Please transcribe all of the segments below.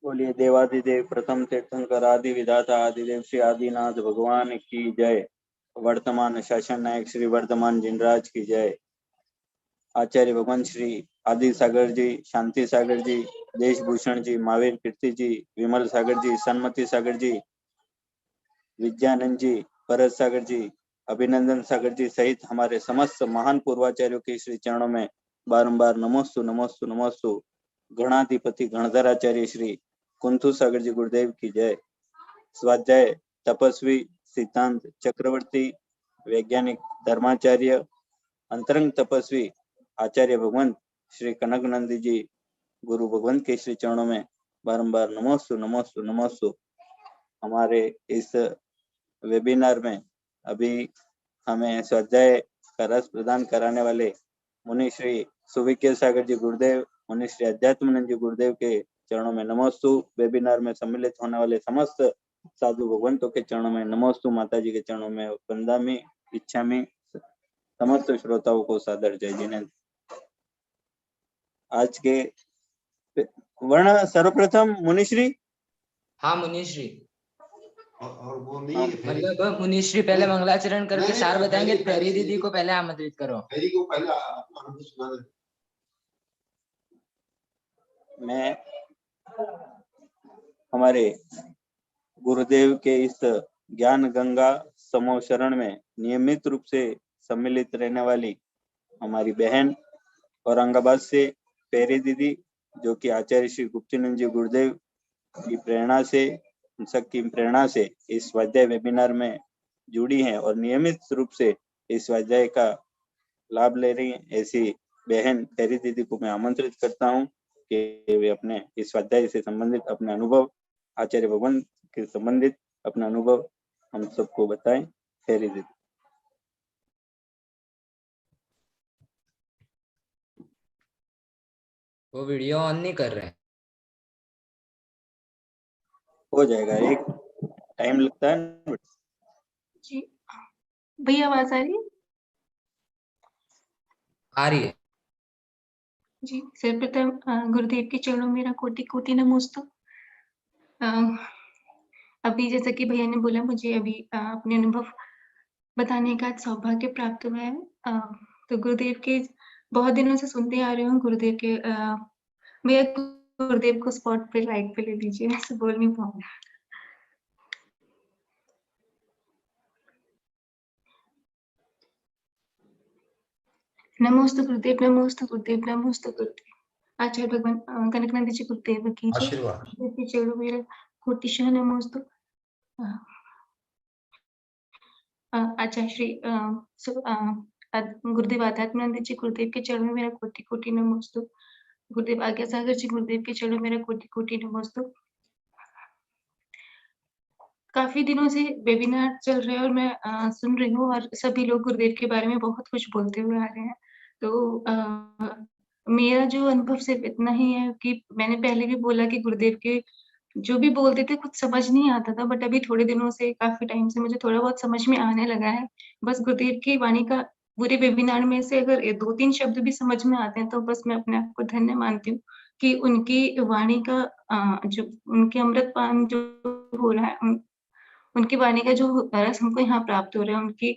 बोलिए देवादिदेव प्रथम तीर्थंकर आदि विधाता आदिदेव श्री आदिनाथ भगवान की जय। वर्तमान शासन नायक श्री वर्धमान जिनराज की जय। आचार्य भगवान श्री आदि सागर जी, शांति सागर जी, देशभूषण जी, महावीर कीर्ति जी, विमल सागर जी, सन्मति सागर जी, विद्यानंद जी, भरत सागर जी, अभिनंदन सागर जी सहित हमारे समस्त महान पूर्वाचार्यों के श्री चरणों में बारंबार नमोस्तु नमोस्तु नमोस्तु। गणाधिपति गणधराचार्य श्री कुंथु सागर जी गुरुदेव की जय। स्वाध्याय तपस्वी सिद्धांत चक्रवर्ती वैज्ञानिक धर्माचार्य अंतरंग तपस्वी आचार्य भगवंत श्री कनकनंदी जी गुरु भगवंत के श्री चरणों में बारंबार नमोस्तु नमोस्तु नमोस्तु। हमारे इस वेबिनार में अभी हमें स्वाध्याय का रस प्रदान कराने वाले मुनि श्री सुविज्ञ सागर जी गुरुदेव, मुनि श्री अध्यात्मानंद जी गुरुदेव के चरणों में नमोस्तु। वेबिनार में सम्मिलित होने वाले समस्त साधु भगवंतों के चरणों में नमोस्तु। माता जी के चरणों में वंदामि इच्छामि। समस्त श्रोताओं को सादर जय जिनेन्द्र। आज के वर्ण सर्वप्रथम मुनिश्री। हाँ मुनिश्री। और वो नहीं मतलब मुनिश्री पहले मंगलाचरण करके सार बताएंगे। फेरी दीदी को पहले आमंत्रित करो। फेरी को पहले अनुभव सुना दे। मैं हमारे गुरुदेव के इस ज्ञान गंगा समूह शरण में नियमित रूप से सम्मिलित रहने वाली हमारी बहन औरंगाबाद से पेरी दीदी, जो कि आचार्य श्री गुप्तानंद जी गुरुदेव की प्रेरणा से, सबकी प्रेरणा से इस स्वाध्याय वेबिनार में जुड़ी हैं और नियमित रूप से इस स्वाध्याय का लाभ ले रही हैं। ऐसी बहन पेरी दीदी को मैं आमंत्रित करता हूं कि वे अपने इस स्वाध्याय से संबंधित अपने अनुभव, आचार्य भगवान के संबंधित अपना अनुभव हम सबको बताएं। पेरी दीदी। वो वीडियो ऑन नहीं कर रहे हैं। हो जाएगा, एक टाइम लगता है जी। भैया आवाज आ रही है? आ रही है जी। सर्वप्रथम गुरुदेव के चरणों में मेरा कोटि कोटि नमोस्तु। अभी जैसा कि भैया ने बोला, मुझे अभी अपने अनुभव बताने का सौभाग्य प्राप्त हुआ है। तो गुरुदेव के बहुत दिनों से सुनते आ रही हूँ। गुरुदेव के भैया गुरुदेव को स्पॉट पे लाइक पे ले लीजिए, ऐसे बोल नहीं पाऊंगा। नमोस्तु गुरुदेव, नमोस्तु गुरुदेव, नमोस्तु गुरुदेव। आचार्य भगवान कनकनंदी जी गुरुदेव की जय। आशीर्वाद। गुरुदेव के चरणों में मेरा कोटिशः नमोस्तु। आचार्य श्री गुरुदेव आध्यात्मानंद जी गुरुदेव के चरणों में मेरा कोटि कोटि नमोस्तु। गुरुदेव आज्ञा सागर जी गुरुदेव के चरणों में मेरा कोटि कोटि नमोस्तु। काफी दिनों से वेबिनार चल रहे हैं और मैं सुन रही हूँ और सभी लोग गुरुदेव के बारे में बहुत कुछ बोलते हुए आ रहे हैं। तो मेरा जो अनुभव सिर्फ इतना ही है कि मैंने पहले भी बोला कि गुरुदेव के जो भी बोलते थे कुछ समझ नहीं आता था, बट अभी थोड़े दिनों से, काफी टाइम से मुझे थोड़ा बहुत समझ में आने लगा है। बस गुरुदेव की वाणी का पूरे वेबिनार में से अगर 2-3 शब्द भी समझ में आते हैं तो बस मैं अपने आप को धन्य मानती हूँ कि उनकी वाणी का जो उनके अमृतपान जो हो रहा है, उनकी वाणी का जो रस हमको यहाँ प्राप्त हो रहा है, उनकी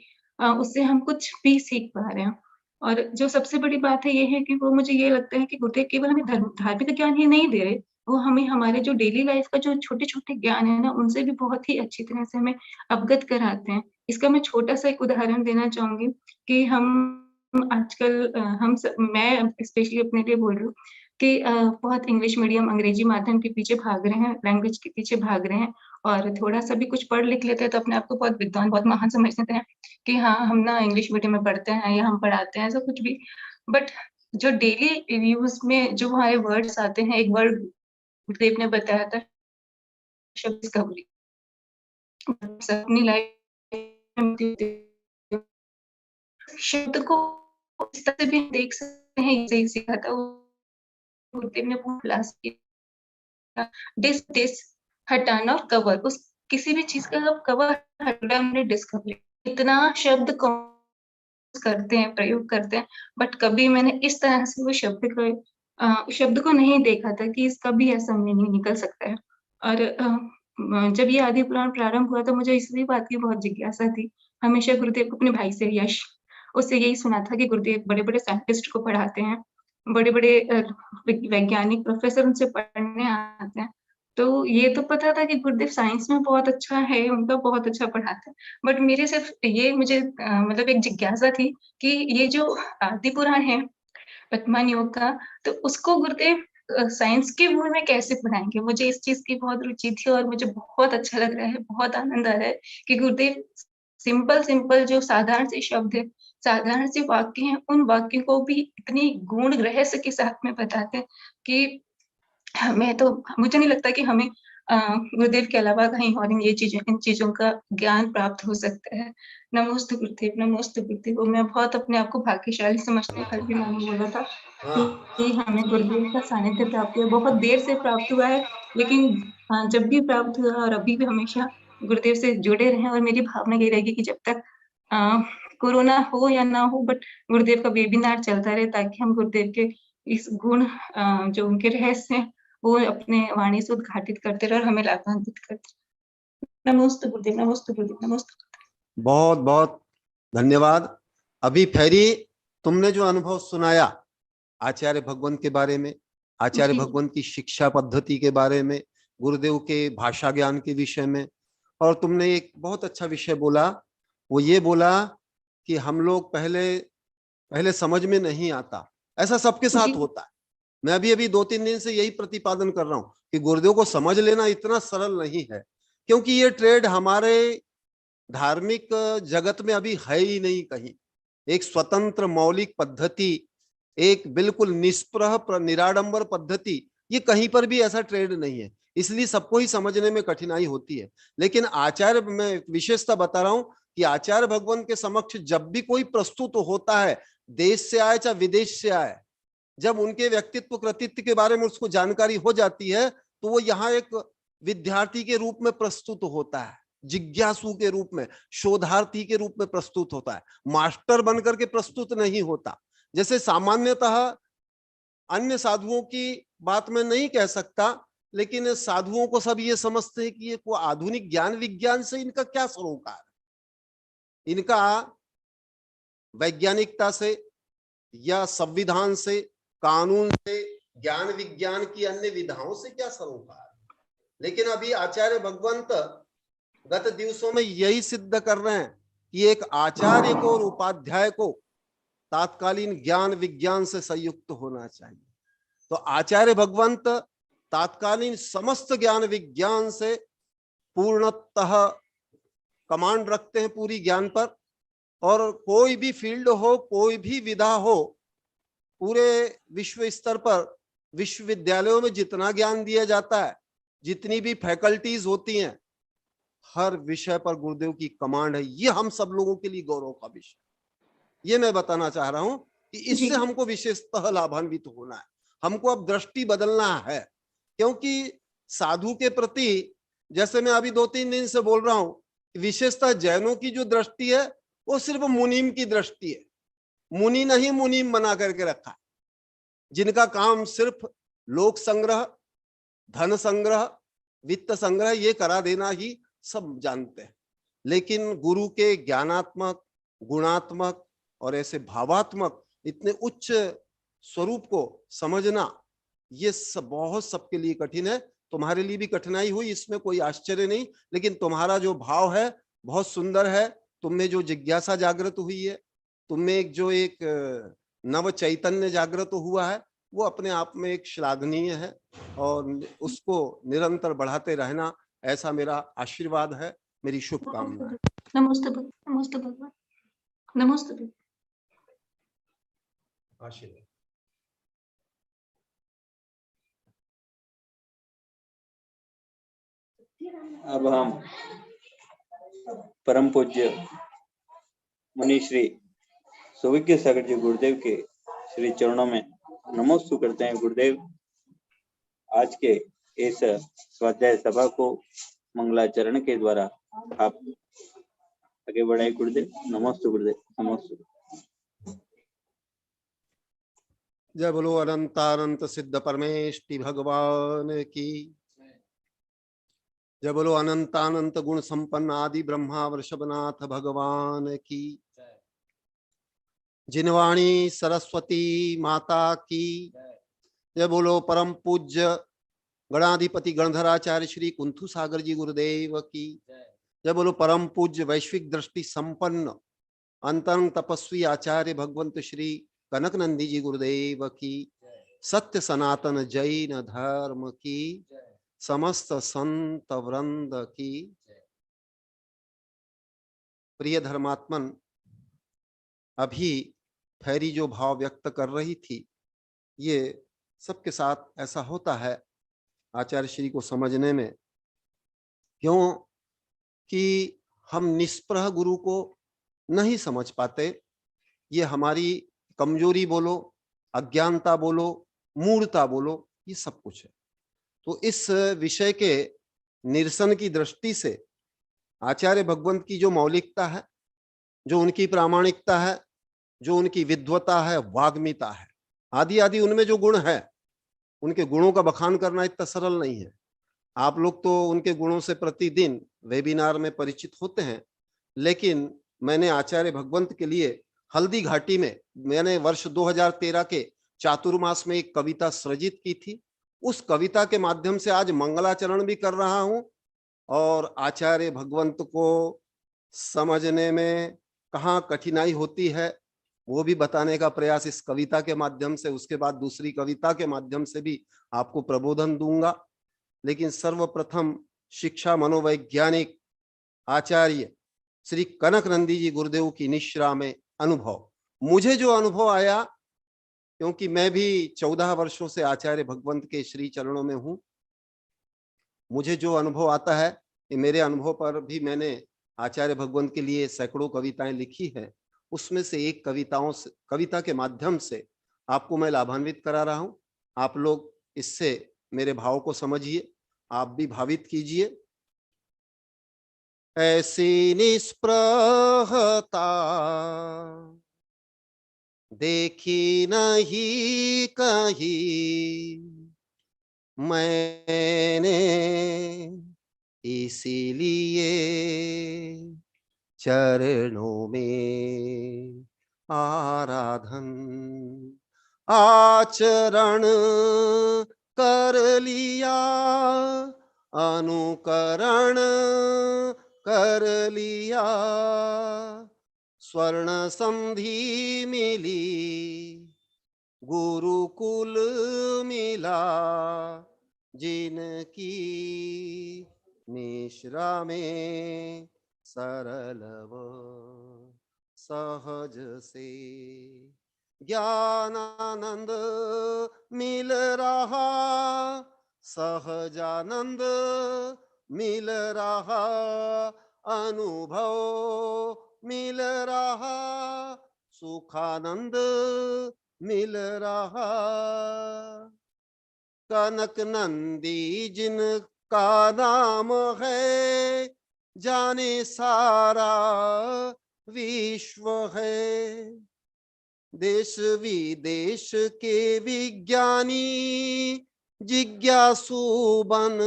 उससे हम कुछ भी सीख पा रहे हैं। और जो सबसे बड़ी बात है ये है कि वो, मुझे ये लगता है कि गुरुदेव केवल हमें धार्मिक ज्ञान ही नहीं दे रहे, वो हमें हमारे जो डेली लाइफ का जो छोटे-छोटे ज्ञान है ना, उनसे भी बहुत ही अच्छी तरह से हमें अवगत कराते हैं। इसका मैं छोटा-सा एक उदाहरण देना चाहूँगी कि हम आजकल मैं स्पेशली अपने लिए बोल रही हूँ कि बहुत इंग्लिश मीडियम, अंग्रेजी माध्यम के पीछे भाग रहे हैं, लैंग्वेज के पीछे भाग रहे हैं और थोड़ा-सा भी कुछ पढ़ लिख लेते हैं तो अपने आप को बहुत विद्वान, बहुत महान समझ लेते हैं कि हाँ, हम ना इंग्लिश मीडियम में पढ़ते हैं या हम पढ़ाते हैं, ऐसा कुछ भी। बट जो डेली यूज़ में जो हमारे वर्ड्स आते हैं, एक वर्ड गुरुदेव ने बताया था, शब्द डिस्कवरी। अपनी लाइफ में शब्द को इस तरह से भी देख सकते हैं, यही सीखा था गुरुदेव ने पूरा क्लास किया। डिस हटाना और कवर, उस किसी भी चीज़ का जब कवर हटा, हमने डिस्कवरी, इतना शब्द करते हैं, प्रयोग करते हैं, बट कभी मैंने इस तरह से वो शब्द को शब्द को नहीं देखा था कि इसका भी ऐसा मीनिंग निकल सकता है। और जब ये आदि पुराण प्रारंभ हुआ तो मुझे इसी बात की बहुत जिज्ञासा थी। हमेशा गुरुदेव को अपने भाई से यश, उससे यही सुना था कि गुरुदेव बड़े-बड़े साइंटिस्ट को पढ़ाते हैं, बड़े-बड़े वैज्ञानिक प्रोफेसर उनसे पढ़ने आते हैं। तो ये तो पता था कि गुरुदेव साइंस में बहुत अच्छा है, उनका बहुत अच्छा पढ़ाते हैं। बट मेरे सिर्फ ये मुझे मतलब एक जिज्ञासा थी कि ये जो आदि पुराण है, वर्तमान योग का, तो उसको गुरुदेव साइंस के वे में कैसे पढ़ाएँगे? मुझे इस चीज़ की बहुत रुचि थी और मुझे बहुत अच्छा लग रहा है, बहुत आनंद आ रहा है कि गुरुदेव सिंपल-सिंपल जो साधारण से शब्द है, साधारण से वाक्य हैं, उन वाक्यों को भी इतनी गूढ़ रहस्य के साथ में बताते हैं कि मैं तो मुझे नहीं लगता कि हमें गुरुदेव के अलावा कहीं और इन चीज़ों का ज्ञान प्राप्त हो सकता है। नमोस्तु गुरुदेव, नमोस्तु गुरुदेव। और मैं बहुत अपने आप को भाग्यशाली समझती हूँ, कल भी मैंने बोला था कि हमें गुरुदेव का सानिध्य प्राप्त हुआ, बहुत देर से प्राप्त हुआ है, लेकिन जब भी प्राप्त हुआ और अभी भी हमेशा गुरुदेव से जुड़े रहें और मेरी भावना यही रहेगी कि जब तक अ, कोरोना हो या ना हो, बट गुरुदेव का वेबिनार चलता रहे ताकि हम गुरुदेव के इस गुण जो उनके रहस्य हैं, वो अपने वाणी से उद्घाटित करते रहे और हमें लाभान्वित करते रहे। नमोस्तु गुरुदेव, नमोस्तु गुरुदेव, नमोस्तु। बहुत बहुत धन्यवाद। अभी फेरी तुमने जो अनुभव सुनाया आचार्य भगवंत के बारे में, आचार्य जी। भगवंत की शिक्षा पद्धति के बारे में, गुरुदेव के भाषा ज्ञान के विषय में, और तुमने एक बहुत अच्छा विषय बोला, वो ये बोला कि हम लोग पहले समझ में नहीं आता, ऐसा सबके साथ जी। होता है। मैं अभी 2-3 दिन से यही प्रतिपादन कर रहा हूं कि गुरुदेव को समझ लेना इतना सरल नहीं है, क्योंकि ये ट्रेड हमारे धार्मिक जगत में अभी है ही नहीं कहीं। एक स्वतंत्र मौलिक पद्धति, एक बिल्कुल निष्प्रह निराडंबर पद्धति, ये कहीं पर भी ऐसा ट्रेड नहीं है, इसलिए सबको ही समझने में कठिनाई होती है। लेकिन आचार्य, मैं विशेषता बता रहा हूं कि आचार्य भगवान के समक्ष जब भी कोई प्रस्तुत होता है, देश से आए चाहे विदेश से आए, जब उनके व्यक्तित्व कृतित्व के बारे में उसको जानकारी हो जाती है, तो वो यहाँ एक विद्यार्थी के रूप में प्रस्तुत होता है, जिज्ञासु के रूप में, शोधार्थी के रूप में प्रस्तुत होता है, मास्टर बनकर के प्रस्तुत नहीं होता। जैसे सामान्यतः अन्य साधुओं की बात मैं नहीं कह सकता, लेकिन साधुओं को सब ये समझते हैं कि ये कोई आधुनिक ज्ञान विज्ञान से इनका क्या सरोकार है, इनका वैज्ञानिकता से या संविधान से, कानून से, ज्ञान विज्ञान की अन्य विधाओं से क्या सरोकार है। लेकिन अभी आचार्य भगवंत गत दिवसों में यही सिद्ध कर रहे हैं कि एक आचार्य को और उपाध्याय को तात्कालीन ज्ञान विज्ञान से संयुक्त होना चाहिए। तो आचार्य भगवंत तात्कालीन समस्त ज्ञान विज्ञान से पूर्णतः कमांड रखते हैं पूरी ज्ञान पर, और कोई भी फील्ड हो, कोई भी विधा हो, पूरे विश्व स्तर पर विश्वविद्यालयों में जितना ज्ञान दिया जाता है, जितनी भी फैकल्टीज होती हैं, हर विषय पर गुरुदेव की कमांड है। ये हम सब लोगों के लिए गौरव का विषय, ये मैं बताना चाह रहा हूं कि इससे हमको विशेषतः लाभान्वित होना है। हमको अब दृष्टि बदलना है, क्योंकि साधु के प्रति, जैसे मैं अभी 2-3 दिन से बोल रहा हूं, विशेषतः जैनों की जो दृष्टि है वो सिर्फ मुनीम की दृष्टि है। मुनि नहीं मुनीम बना करके रखा है, जिनका काम सिर्फ लोक संग्रह, धन संग्रह, वित्त संग्रह ये करा देना ही सब जानते हैं। लेकिन गुरु के ज्ञानात्मक, गुणात्मक और ऐसे भावात्मक इतने उच्च स्वरूप को समझना, ये सब बहुत सबके लिए कठिन है। तुम्हारे लिए भी कठिनाई हुई, इसमें कोई आश्चर्य नहीं, लेकिन तुम्हारा जो भाव है बहुत सुंदर है। तुमने जो जिज्ञासा जागृत हुई है, तुमने एक नव चैतन्य जागृत हुआ है, वो अपने आप में एक श्लाघनीय है, और उसको निरंतर बढ़ाते रहना, ऐसा मेरा आशीर्वाद है, मेरी शुभकामना है। नमोस्तु नमोस्तु भगवान, नमोस्तु। आशीर्वाद। अब हम परम पूज्य मुनि श्री सुविज्ञ सागर जी गुरुदेव के श्री चरणों में नमोस्तु करते हैं। गुरुदेव, आज के इस स्वाध्याय सभा को मंगलाचरण के द्वारा आप आगे बढ़ाए। गुरुदेव, नमोस्तु गुरुदेव, नमोस्तु। जय बोलो अनंतानंत सिद्ध परमेष्टि भगवान की। जय बोलो अनंतानंत गुण संपन्न आदि ब्रह्मा वृषभनाथ भगवान की। जिनवाणी सरस्वती माता की। जय बोलो परम पूज्य गणाधिपति गणधराचार्य श्री कुंथु सागर जी गुरुदेव की। जय बोलो परम पूज्य वैश्विक दृष्टि संपन्न अंतरंग तपस्वी आचार्य भगवंत श्री कनक नंदी जी गुरुदेव की। सत्य सनातन जैन धर्म की। समस्त संत वृंद की। प्रिय धर्मात्मन, अभी फैरी जो भाव व्यक्त कर रही थी, ये सबके साथ ऐसा होता है आचार्य श्री को समझने में, क्यों कि हम निष्प्रह गुरु को नहीं समझ पाते। ये हमारी कमजोरी बोलो, अज्ञानता बोलो, मूढ़ता बोलो, ये सब कुछ है। तो इस विषय के निरसन की दृष्टि से आचार्य भगवंत की जो मौलिकता है, जो उनकी प्रामाणिकता है, जो उनकी विद्वता है, वाग्मिता है, आदि आदि उनमें जो गुण है, उनके गुणों का बखान करना इतना सरल नहीं है। आप लोग तो उनके गुणों से प्रतिदिन वेबिनार में परिचित होते हैं, लेकिन मैंने आचार्य भगवंत के लिए हल्दी घाटी में मैंने वर्ष 2013 के चातुर्मास में एक कविता सृजित की थी। उस कविता के माध्यम से आज मंगलाचरण भी कर रहा हूं और आचार्य भगवंत को समझने में कहाँ कठिनाई होती है वो भी बताने का प्रयास इस कविता के माध्यम से, उसके बाद दूसरी कविता के माध्यम से भी आपको प्रबोधन दूंगा। लेकिन सर्वप्रथम शिक्षा मनोवैज्ञानिक आचार्य श्री कनक नंदी जी गुरुदेव की निश्रा में अनुभव, मुझे जो अनुभव आया, क्योंकि मैं भी 14 वर्षों से आचार्य भगवंत के श्री चरणों में हूं, मुझे जो अनुभव आता है कि मेरे अनुभव पर भी मैंने आचार्य भगवंत के लिए सैकड़ों कविताएं लिखी है। उसमें से एक कविता के माध्यम से आपको मैं लाभान्वित करा रहा हूं। आप लोग इससे मेरे भाव को समझिए, आप भी भावित कीजिए। ऐसी निष्प्रहता देखी नहीं कहीं मैंने, इसीलिए चरणों में आराधन आचरण कर लिया, अनुकरण कर लिया, स्वर्ण संधि मिली, गुरुकुल मिला, जिनकी मिश्रा में सरल व सहज से ज्ञानानंद मिल रहा, सहजानंद मिल रहा, अनुभव मिल रहा, सुखानंद मिल रहा। कनक नंदी जिनका नाम है, जाने सारा विश्व है। देश विदेश के विज्ञानी जिज्ञासु बन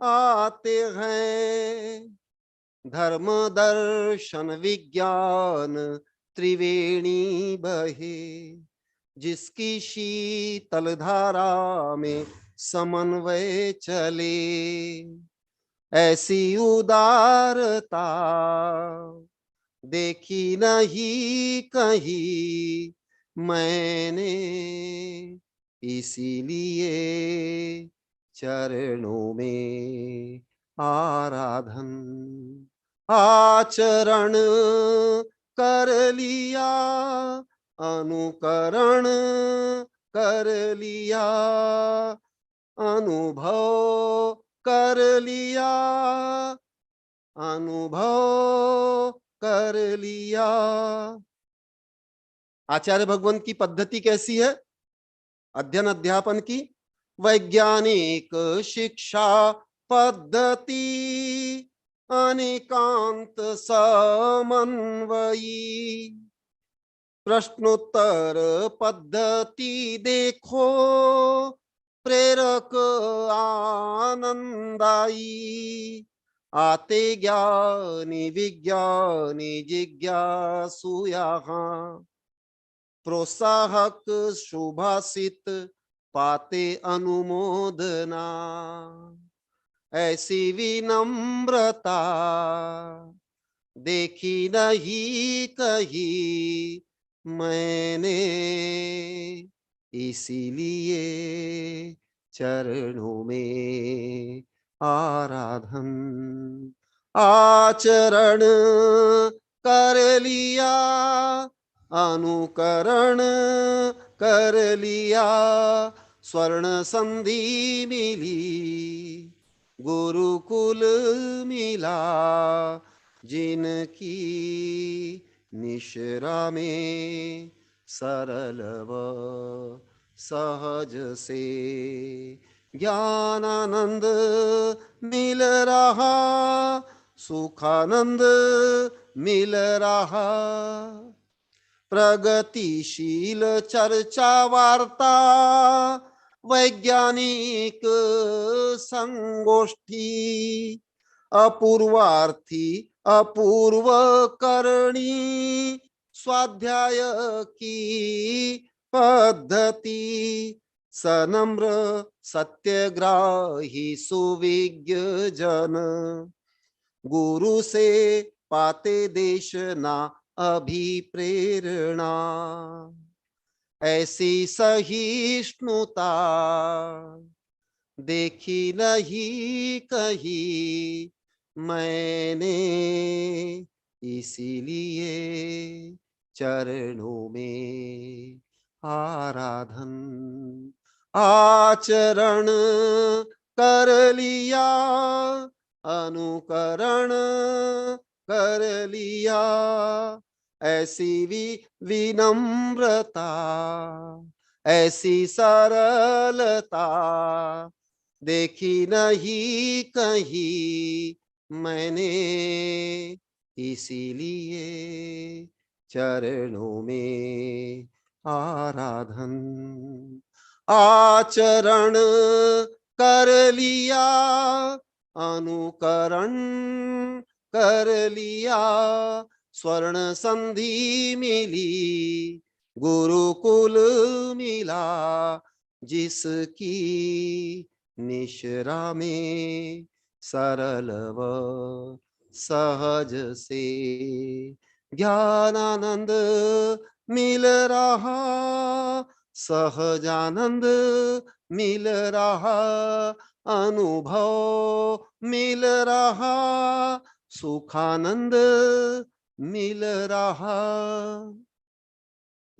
आते हैं, धर्म दर्शन विज्ञान त्रिवेणी बहे, जिसकी शीतल धारा में समन्वय चले। ऐसी उदारता देखी नहीं कहीं मैंने, इसीलिए चरणों में आराधन आचरण कर लिया, अनुकरण कर लिया, अनुभव कर लिया, अनुभव कर लिया। आचार्य भगवंत की पद्धति कैसी है अध्ययन अध्यापन की? वैज्ञानिक शिक्षा पद्धति अनेकांत समन्वयी, प्रश्नोत्तर पद्धति देखो, प्रेरक आनंदाई, आते ज्ञानी विज्ञानी जिज्ञासु यहाँ, प्रोत्साहक शुभाषित पाते अनुमोदना, ऐसी विनम्रता देखी नहीं कहीं मैंने, इसीलिए चरणों में आराधन, आचरण कर लिया, अनुकरण कर लिया, स्वर्ण संधि मिली, गुरुकुल मिला, जिनकी निश्रा में सरल व सहज से ज्ञानानंद मिल रहा, सुखानंद मिल रहा, प्रगतिशील चर्चा वार्ता, वैज्ञानिक संगोष्ठी, अपूर्वार्थी अपूर्व करणी, स्वाध्याय की पद्धति, सनम्र सत्यग्राही सुविज्ञ जन, गुरु से पाते देशना अभिप्रेरणा, ऐसी सहिष्णुता देखी नहीं कहीं मैंने, इसीलिए चरणों में आराधन, आचरण कर लिया, अनुकरण कर लिया, ऐसी विनम्रता, ऐसी सरलता देखी नहीं कहीं मैंने, इसीलिए चरणों में आराधन, आचरण कर लिया, अनुकरण कर लिया, स्वर्ण संधि मिली, गुरुकुल मिला, जिसकी निश्रा में सरल व सहज से ज्ञानानंद मिल रहा, सहजानंद मिल रहा, अनुभव मिल रहा, सुखानंद मिल रहा।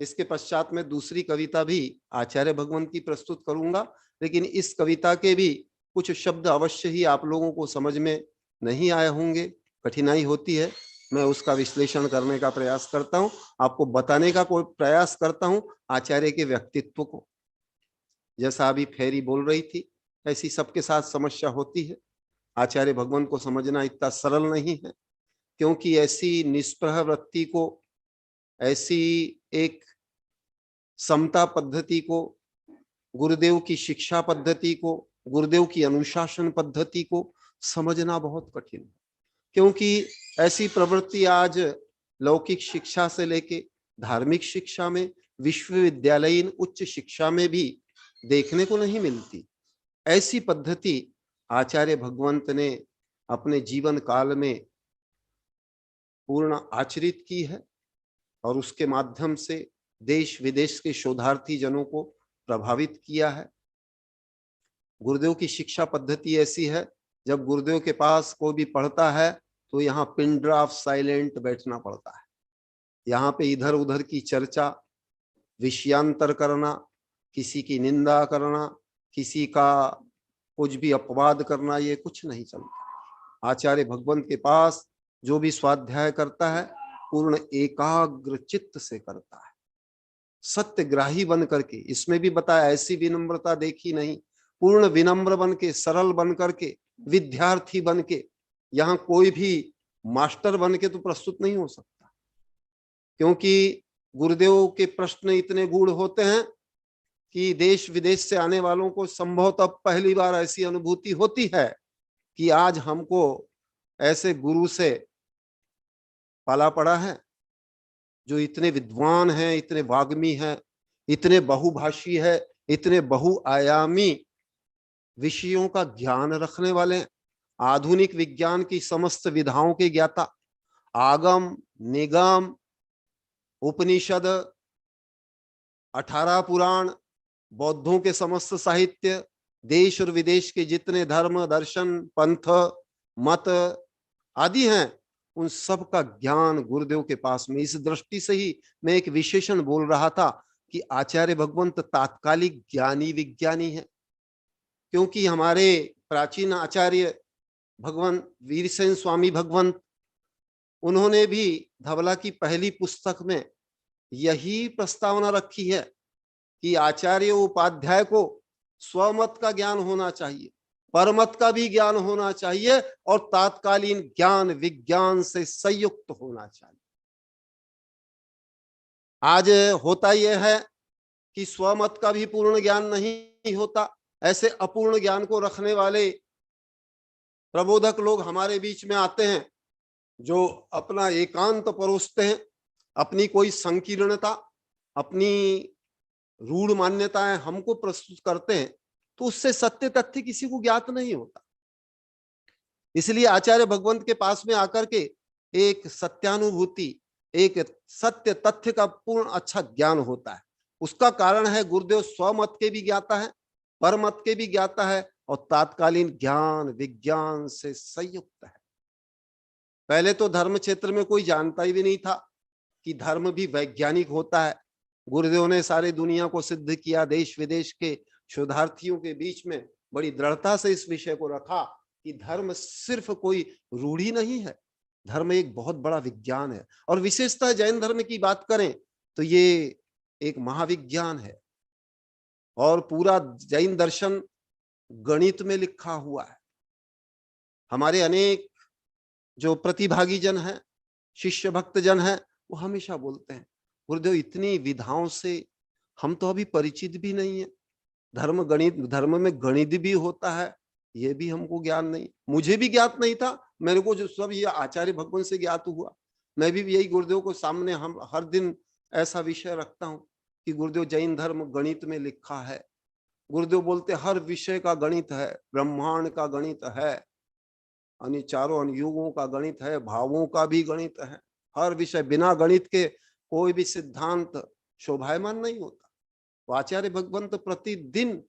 इसके पश्चात में दूसरी कविता भी आचार्य भगवंत की प्रस्तुत करूंगा, लेकिन इस कविता के भी कुछ शब्द अवश्य ही आप लोगों को समझ में नहीं आए होंगे, कठिनाई होती है। मैं उसका विश्लेषण करने का प्रयास करता हूं, आपको बताने का कोई प्रयास करता हूं आचार्य के व्यक्तित्व को। जैसा अभी फेरी बोल रही थी, ऐसी सबके साथ समस्या होती है। आचार्य भगवंत को समझना इतना सरल नहीं है, क्योंकि ऐसी निष्प्रह वृत्ति को, ऐसी एक समता पद्धति को, गुरुदेव की शिक्षा पद्धति को, गुरुदेव की अनुशासन पद्धति को समझना बहुत कठिन है, क्योंकि ऐसी प्रवृत्ति आज लौकिक शिक्षा से लेके धार्मिक शिक्षा में, विश्वविद्यालयीन उच्च शिक्षा में भी देखने को नहीं मिलती। ऐसी पद्धति आचार्य भगवंत ने अपने जीवन काल में पूर्ण आचरित की है और उसके माध्यम से देश विदेश के शोधार्थी जनों को प्रभावित किया है। गुरुदेव की शिक्षा पद्धति ऐसी है, जब गुरुदेव के पास कोई भी पढ़ता है तो यहाँ पिन ड्रॉप साइलेंट बैठना पड़ता है। यहाँ पे इधर उधर की चर्चा, विषयांतर करना, किसी की निंदा करना, किसी का कुछ भी अपवाद करना, ये कुछ नहीं चलता। आचार्य भगवंत के पास जो भी स्वाध्याय करता है पूर्ण एकाग्र चित्त से करता है, सत्यग्राही बन करके। इसमें भी बताया ऐसी विनम्रता देखी नहीं, पूर्ण विनम्र बन के, सरल बन करके, विद्यार्थी बन के। यहाँ कोई भी मास्टर बन के तो प्रस्तुत नहीं हो सकता, क्योंकि गुरुदेव के प्रश्न इतने गूढ़ होते हैं कि देश विदेश से आने वालों को संभवतः पहली बार ऐसी अनुभूति होती है कि आज हमको ऐसे गुरु से पाला पड़ा है जो इतने विद्वान हैं, इतने वाग्मी हैं, इतने बहुभाषी है, इतने बहुआयामी विषयों का ज्ञान रखने वाले हैं, आधुनिक विज्ञान की समस्त विधाओं के ज्ञाता, आगम निगम उपनिषद 18 पुराण, बौद्धों के समस्त साहित्य, देश और विदेश के जितने धर्म दर्शन पंथ मत आदि हैं, उन सब का ज्ञान गुरुदेव के पास में। इस दृष्टि से ही मैं एक विशेषण बोल रहा था कि आचार्य भगवंत तात्कालिक ज्ञानी विज्ञानी है, क्योंकि हमारे प्राचीन आचार्य भगवान वीरसेन स्वामी भगवंत, उन्होंने भी धवला की पहली पुस्तक में यही प्रस्तावना रखी है कि आचार्य उपाध्याय को स्वमत का ज्ञान होना चाहिए, परमत का भी ज्ञान होना चाहिए और तात्कालीन ज्ञान विज्ञान से संयुक्त होना चाहिए। आज होता यह है कि स्वमत का भी पूर्ण ज्ञान नहीं होता। ऐसे अपूर्ण ज्ञान को रखने वाले प्रबोधक लोग हमारे बीच में आते हैं जो अपना एकांत परोसते हैं, अपनी कोई संकीर्णता, अपनी रूढ़ मान्यताएं हमको प्रस्तुत करते हैं, तो उससे सत्य तथ्य किसी को ज्ञात नहीं होता। इसलिए आचार्य भगवंत के पास में आकर के एक सत्यानुभूति, एक सत्य तथ्य का पूर्ण अच्छा ज्ञान होता है। उसका कारण है गुरुदेव स्वमत के भी ज्ञाता है, परमत के भी ज्ञाता है और तात्कालीन ज्ञान विज्ञान से संयुक्त है। पहले तो धर्म क्षेत्र में कोई जानता ही भी नहीं था कि धर्म भी वैज्ञानिक होता है। गुरुदेव ने सारे दुनिया को सिद्ध किया, देश विदेश के शोधार्थियों के बीच में बड़ी दृढ़ता से इस विषय को रखा कि धर्म सिर्फ कोई रूढ़ी नहीं है, धर्म एक बहुत बड़ा विज्ञान है। और विशेषतः जैन धर्म की बात करें तो ये एक महाविज्ञान है और पूरा जैन दर्शन गणित में लिखा हुआ है। हमारे अनेक जो प्रतिभागी जन हैं, शिष्य भक्त जन हैं, वो हमेशा बोलते हैं गुरुदेव इतनी विधाओं से हम तो अभी परिचित भी नहीं है। धर्म में गणित भी होता है, ये भी हमको ज्ञान नहीं, मुझे भी ज्ञात नहीं था। मेरे को जो सब ये आचार्य भगवान से ज्ञात हुआ। मैं भी यही गुरुदेव को सामने हम हर दिन ऐसा विषय रखता हूँ कि गुरुदेव जैन धर्म गणित में लिखा है। गुरुदेव बोलते हर विषय का गणित है, ब्रह्मांड का गणित है, चारों अनुयुगों का गणित है, भावों का भी गणित है। हर विषय, बिना गणित के कोई भी सिद्धांत शोभायमान नहीं होता। तो आचार्य भगवंत प्रतिदिन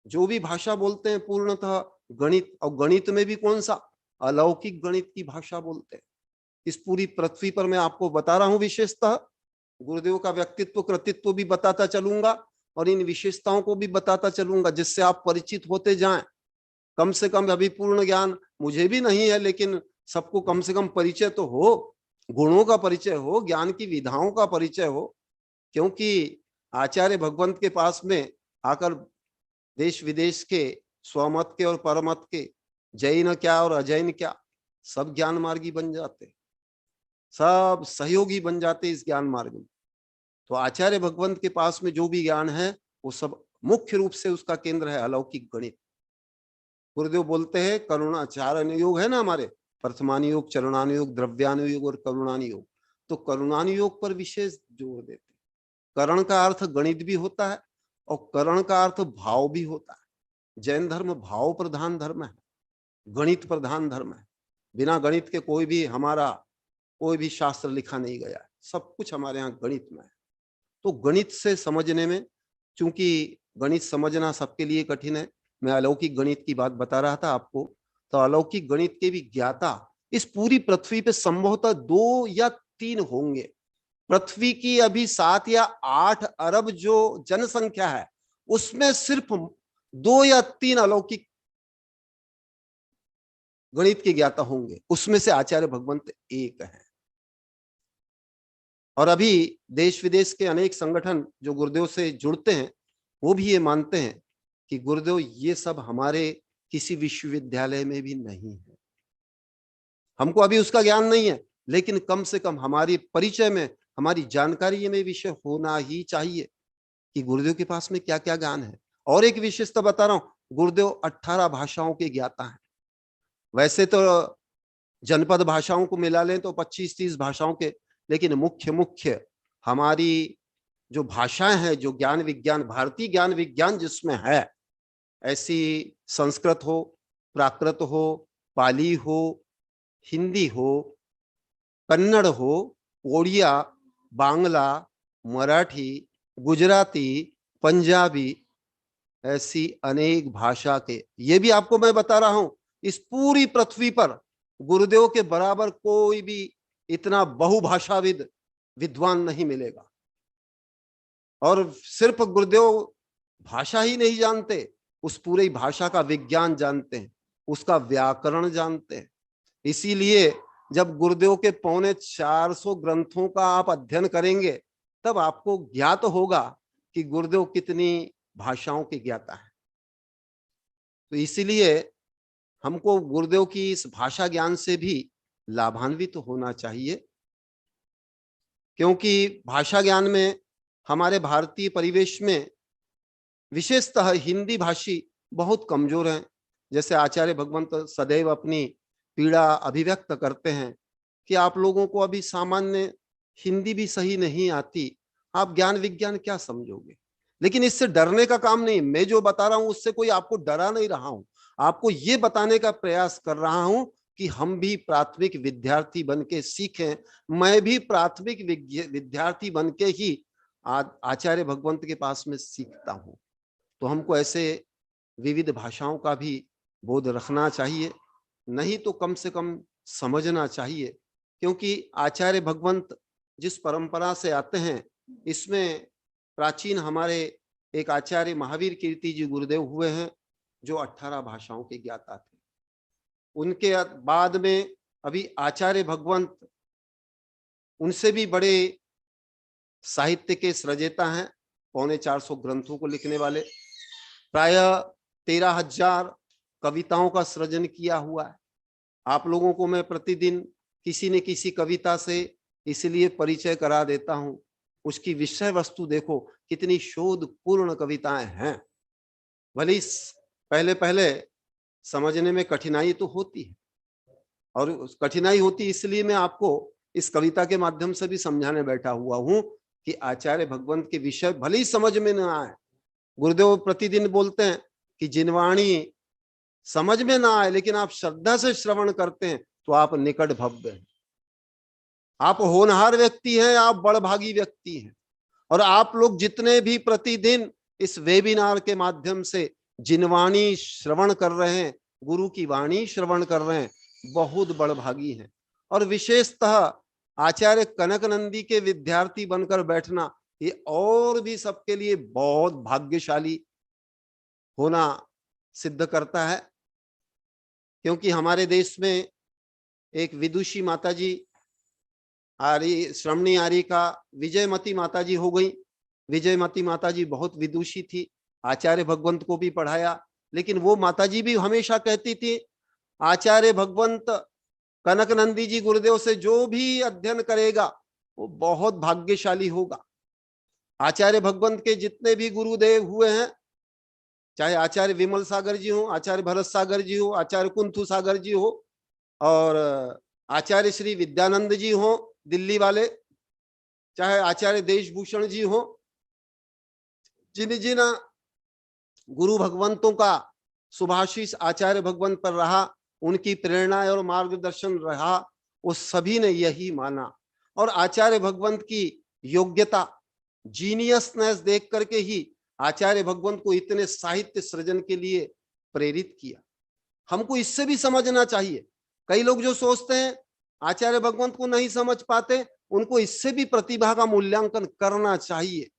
जो भी भाषा बोलते हैं पूर्णतः गणित, और गणित में भी कौन सा, अलौकिक गणित की भाषा बोलते हैं। इस पूरी पृथ्वी पर मैं आपको बता रहा हूं विशेषतः गुरुदेव का व्यक्तित्व कृतित्व भी बताता चलूंगा और इन विशेषताओं को भी बताता चलूंगा, जिससे आप परिचित होते जाएं। कम से कम अभी पूर्ण ज्ञान मुझे भी नहीं है, लेकिन सबको कम से कम परिचय तो हो, गुणों का परिचय हो, ज्ञान की विधाओं का परिचय हो। क्योंकि आचार्य भगवंत के पास में आकर देश विदेश के स्वमत के और परमत के, जैन क्या और अजैन क्या, सब ज्ञान मार्गी बन जाते, सब सहयोगी बन जाते इस ज्ञान मार्ग में। तो आचार्य भगवंत के पास में जो भी ज्ञान है वो सब मुख्य रूप से उसका केंद्र है अलौकिक गणित। गुरुदेव बोलते हैं करुणा, 4 अनुयोग है ना हमारे, प्रथमानुयोग, चरणानुयोग, द्रव्यानुयोग और करुणानुयोग। तो करुणानुयोग पर विशेष जोर देते। करण का अर्थ गणित भी होता है और करण का अर्थ भाव भी होता है। जैन धर्म भाव प्रधान धर्म है, गणित प्रधान धर्म है। बिना गणित के हमारा कोई भी शास्त्र लिखा नहीं गया है, सब कुछ हमारे यहाँ गणित में है। तो गणित से समझने में, चूंकि गणित समझना सबके लिए कठिन है, मैं अलौकिक गणित की बात बता रहा था आपको, तो अलौकिक गणित के भी ज्ञाता इस पूरी पृथ्वी पे संभवतः 2 या 3 होंगे। पृथ्वी की अभी 7 या 8 अरब जो जनसंख्या है, उसमें सिर्फ 2 या 3 अलौकिक गणित के ज्ञाता होंगे। उसमें से आचार्य भगवंत एक है। और अभी देश विदेश के अनेक संगठन जो गुरुदेव से जुड़ते हैं, वो भी ये मानते हैं कि गुरुदेव ये सब हमारे किसी विश्वविद्यालय में भी नहीं है। हमको अभी उसका ज्ञान नहीं है, लेकिन कम से कम हमारी परिचय में हमारी जानकारी में विषय होना ही चाहिए कि गुरुदेव के पास में क्या क्या ज्ञान है। और एक विशेषता बता रहा हूं, गुरुदेव 18 भाषाओं के ज्ञाता हैं। वैसे तो जनपद भाषाओं को मिला लें तो 25-30 भाषाओं के, लेकिन मुख्य हमारी जो भाषाएं हैं, जो ज्ञान विज्ञान, भारतीय ज्ञान विज्ञान जिसमें है, ऐसी संस्कृत हो, प्राकृत हो, पाली हो, हिंदी हो, कन्नड़ हो, ओडिया, बांग्ला, मराठी, गुजराती, पंजाबी, ऐसी अनेक भाषा के, ये भी आपको मैं बता रहा हूं, इस पूरी पृथ्वी पर गुरुदेव के बराबर कोई भी इतना बहुभाषाविद विद्वान नहीं मिलेगा। और सिर्फ गुरुदेव भाषा ही नहीं जानते, उस पूरी भाषा का विज्ञान जानते हैं, उसका व्याकरण जानते हैं। इसीलिए जब गुरुदेव के 450 ग्रंथों का आप अध्ययन करेंगे तब आपको ज्ञात होगा कि गुरुदेव कितनी भाषाओं के ज्ञाता है। तो इसीलिए हमको गुरुदेव की इस भाषा ज्ञान से भी लाभान्वित होना चाहिए, क्योंकि भाषा ज्ञान में हमारे भारतीय परिवेश में विशेषतः हिंदी भाषी बहुत कमजोर हैं। जैसे आचार्य भगवंत सदैव अपनी पीड़ा अभिव्यक्त करते हैं कि आप लोगों को अभी सामान्य हिंदी भी सही नहीं आती, आप ज्ञान विज्ञान क्या समझोगे। लेकिन इससे डरने का काम नहीं, मैं जो बता रहा हूं उससे कोई आपको डरा नहीं रहा हूं, आपको ये बताने का प्रयास कर रहा हूं कि हम भी प्राथमिक विद्यार्थी बन के सीखें। मैं भी प्राथमिक विद्यार्थी बन के ही आचार्य भगवंत के पास में सीखता हूं। तो हमको ऐसे विविध भाषाओं का भी बोध रखना चाहिए, नहीं तो कम से कम समझना चाहिए, क्योंकि आचार्य भगवंत जिस परंपरा से आते हैं, इसमें प्राचीन हमारे एक आचार्य महावीर कीर्ति जी गुरुदेव हुए हैं जो 18 भाषाओं के ज्ञाता थे। उनके बाद में अभी आचार्य भगवंत उनसे भी बड़े साहित्य के सृजेता हैं, 450 ग्रंथों को लिखने वाले, प्राय 13,000 कविताओं का सृजन किया हुआ है। आप लोगों को मैं प्रतिदिन किसी न किसी कविता से इसलिए परिचय करा देता हूं, उसकी विषय वस्तु देखो कितनी शोधपूर्ण कविताएं हैं। भले पहले पहले समझने में कठिनाई तो होती है, और कठिनाई होती इसलिए मैं आपको इस कविता के माध्यम से भी समझाने बैठा हुआ हूं कि आचार्य भगवंत के विषय भले ही समझ में न आए, गुरुदेव प्रतिदिन बोलते हैं कि जिनवाणी समझ में ना आए लेकिन आप श्रद्धा से श्रवण करते हैं तो आप निकट भव्य हैं, आप होनहार व्यक्ति हैं, आप बड़भागी व्यक्ति हैं। और आप लोग जितने भी प्रतिदिन इस वेबिनार के माध्यम से जिनवाणी श्रवण कर रहे हैं, गुरु की वाणी श्रवण कर रहे हैं, बहुत बड़भागी हैं। और विशेषतः आचार्य कनक नंदी के विद्यार्थी बनकर बैठना, ये और भी सबके लिए बहुत भाग्यशाली होना सिद्ध करता है। क्योंकि हमारे देश में एक विदुषी माताजी आर्य, श्रमणी आर्य का विजयमती माताजी हो गई। विजयमती माताजी बहुत विदुषी थी, आचार्य भगवंत को भी पढ़ाया, लेकिन वो माताजी भी हमेशा कहती थी आचार्य भगवंत कनक नंदी जी गुरुदेव से जो भी अध्ययन करेगा वो बहुत भाग्यशाली होगा। आचार्य भगवंत के जितने भी गुरुदेव हुए हैं, चाहे आचार्य विमल सागर जी हो, आचार्य भरत सागर जी हो, आचार्य कुंथु सागर जी हो, और आचार्य श्री विद्यानंद जी हो दिल्ली वाले, चाहे आचार्य देशभूषण जी हो, जिन जिन गुरु भगवंतों का सुभाषिस आचार्य भगवंत पर रहा, उनकी प्रेरणा और मार्गदर्शन रहा, वो सभी ने यही माना। और आचार्य भगवंत की योग्यता, जीनियसनेस देख करके ही आचार्य भगवंत को इतने साहित्य सृजन के लिए प्रेरित किया। हमको इससे भी समझना चाहिए। कई लोग जो सोचते हैं आचार्य भगवंत को नहीं समझ पाते, उनको इससे भी प्रतिभा का मूल्यांकन करना चाहिए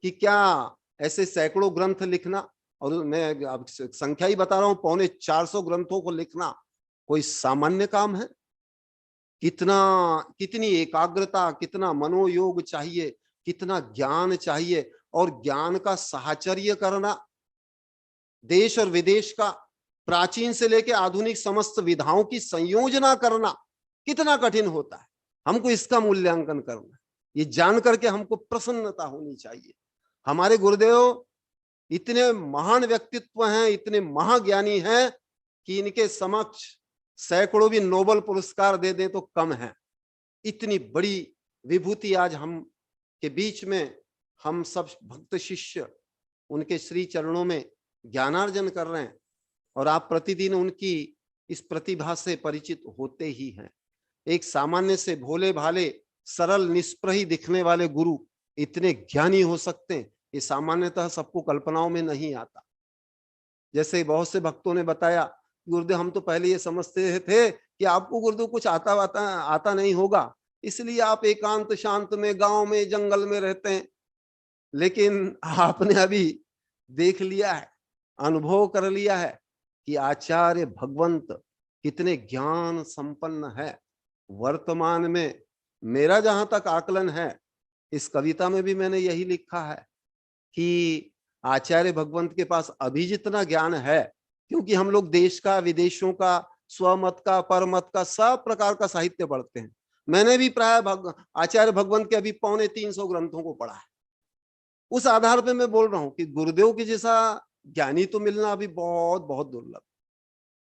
कि क्या ऐसे सैकड़ों ग्रंथ लिखना, और मैं अब संख्या ही बता रहा हूं, 450 ग्रंथों को लिखना कोई सामान्य काम है? कितनी एकाग्रता, कितना मनोयोग चाहिए, कितना ज्ञान चाहिए, और ज्ञान का साहचर्य करना, देश और विदेश का प्राचीन से लेकर आधुनिक समस्त विधाओं की संयोजना करना कितना कठिन होता है। हमको इसका मूल्यांकन करना है। ये जान करके हमको प्रसन्नता होनी चाहिए। हमारे गुरुदेव इतने महान व्यक्तित्व हैं, इतने महाज्ञानी हैं कि इनके समक्ष सैकड़ों भी नोबेल पुरस्कार दे दें तो कम है। इतनी बड़ी विभूति आज हम के बीच में हम सब भक्त शिष्य उनके श्री चरणों में ज्ञानार्जन कर रहे हैं, और आप प्रतिदिन उनकी इस प्रतिभा से परिचित होते ही हैं। एक सामान्य से भोले भाले सरल निष्प्रही दिखने वाले गुरु इतने ज्ञानी हो सकते हैं, ये सामान्यतः सबको कल्पनाओं में नहीं आता। जैसे बहुत से भक्तों ने बताया, गुरुदेव हम तो पहले ये समझते थे कि आपको गुरुदेव कुछ आता नहीं होगा, इसलिए आप एकांत शांत में गांव में जंगल में रहते हैं। लेकिन आपने अभी देख लिया है, अनुभव कर लिया है कि आचार्य भगवंत कितने ज्ञान संपन्न है। वर्तमान में मेरा जहां तक आकलन है, इस कविता में भी मैंने यही लिखा है कि आचार्य भगवंत के पास अभी जितना ज्ञान है, क्योंकि हम लोग देश का, विदेशों का, स्वमत का, परमत का सब प्रकार का साहित्य पढ़ते हैं। मैंने भी प्राय आचार्य भगवंत के अभी 350 ग्रंथों को पढ़ा है। उस आधार पे मैं बोल रहा हूं कि गुरुदेव के जैसा ज्ञानी तो मिलना अभी बहुत बहुत दुर्लभ।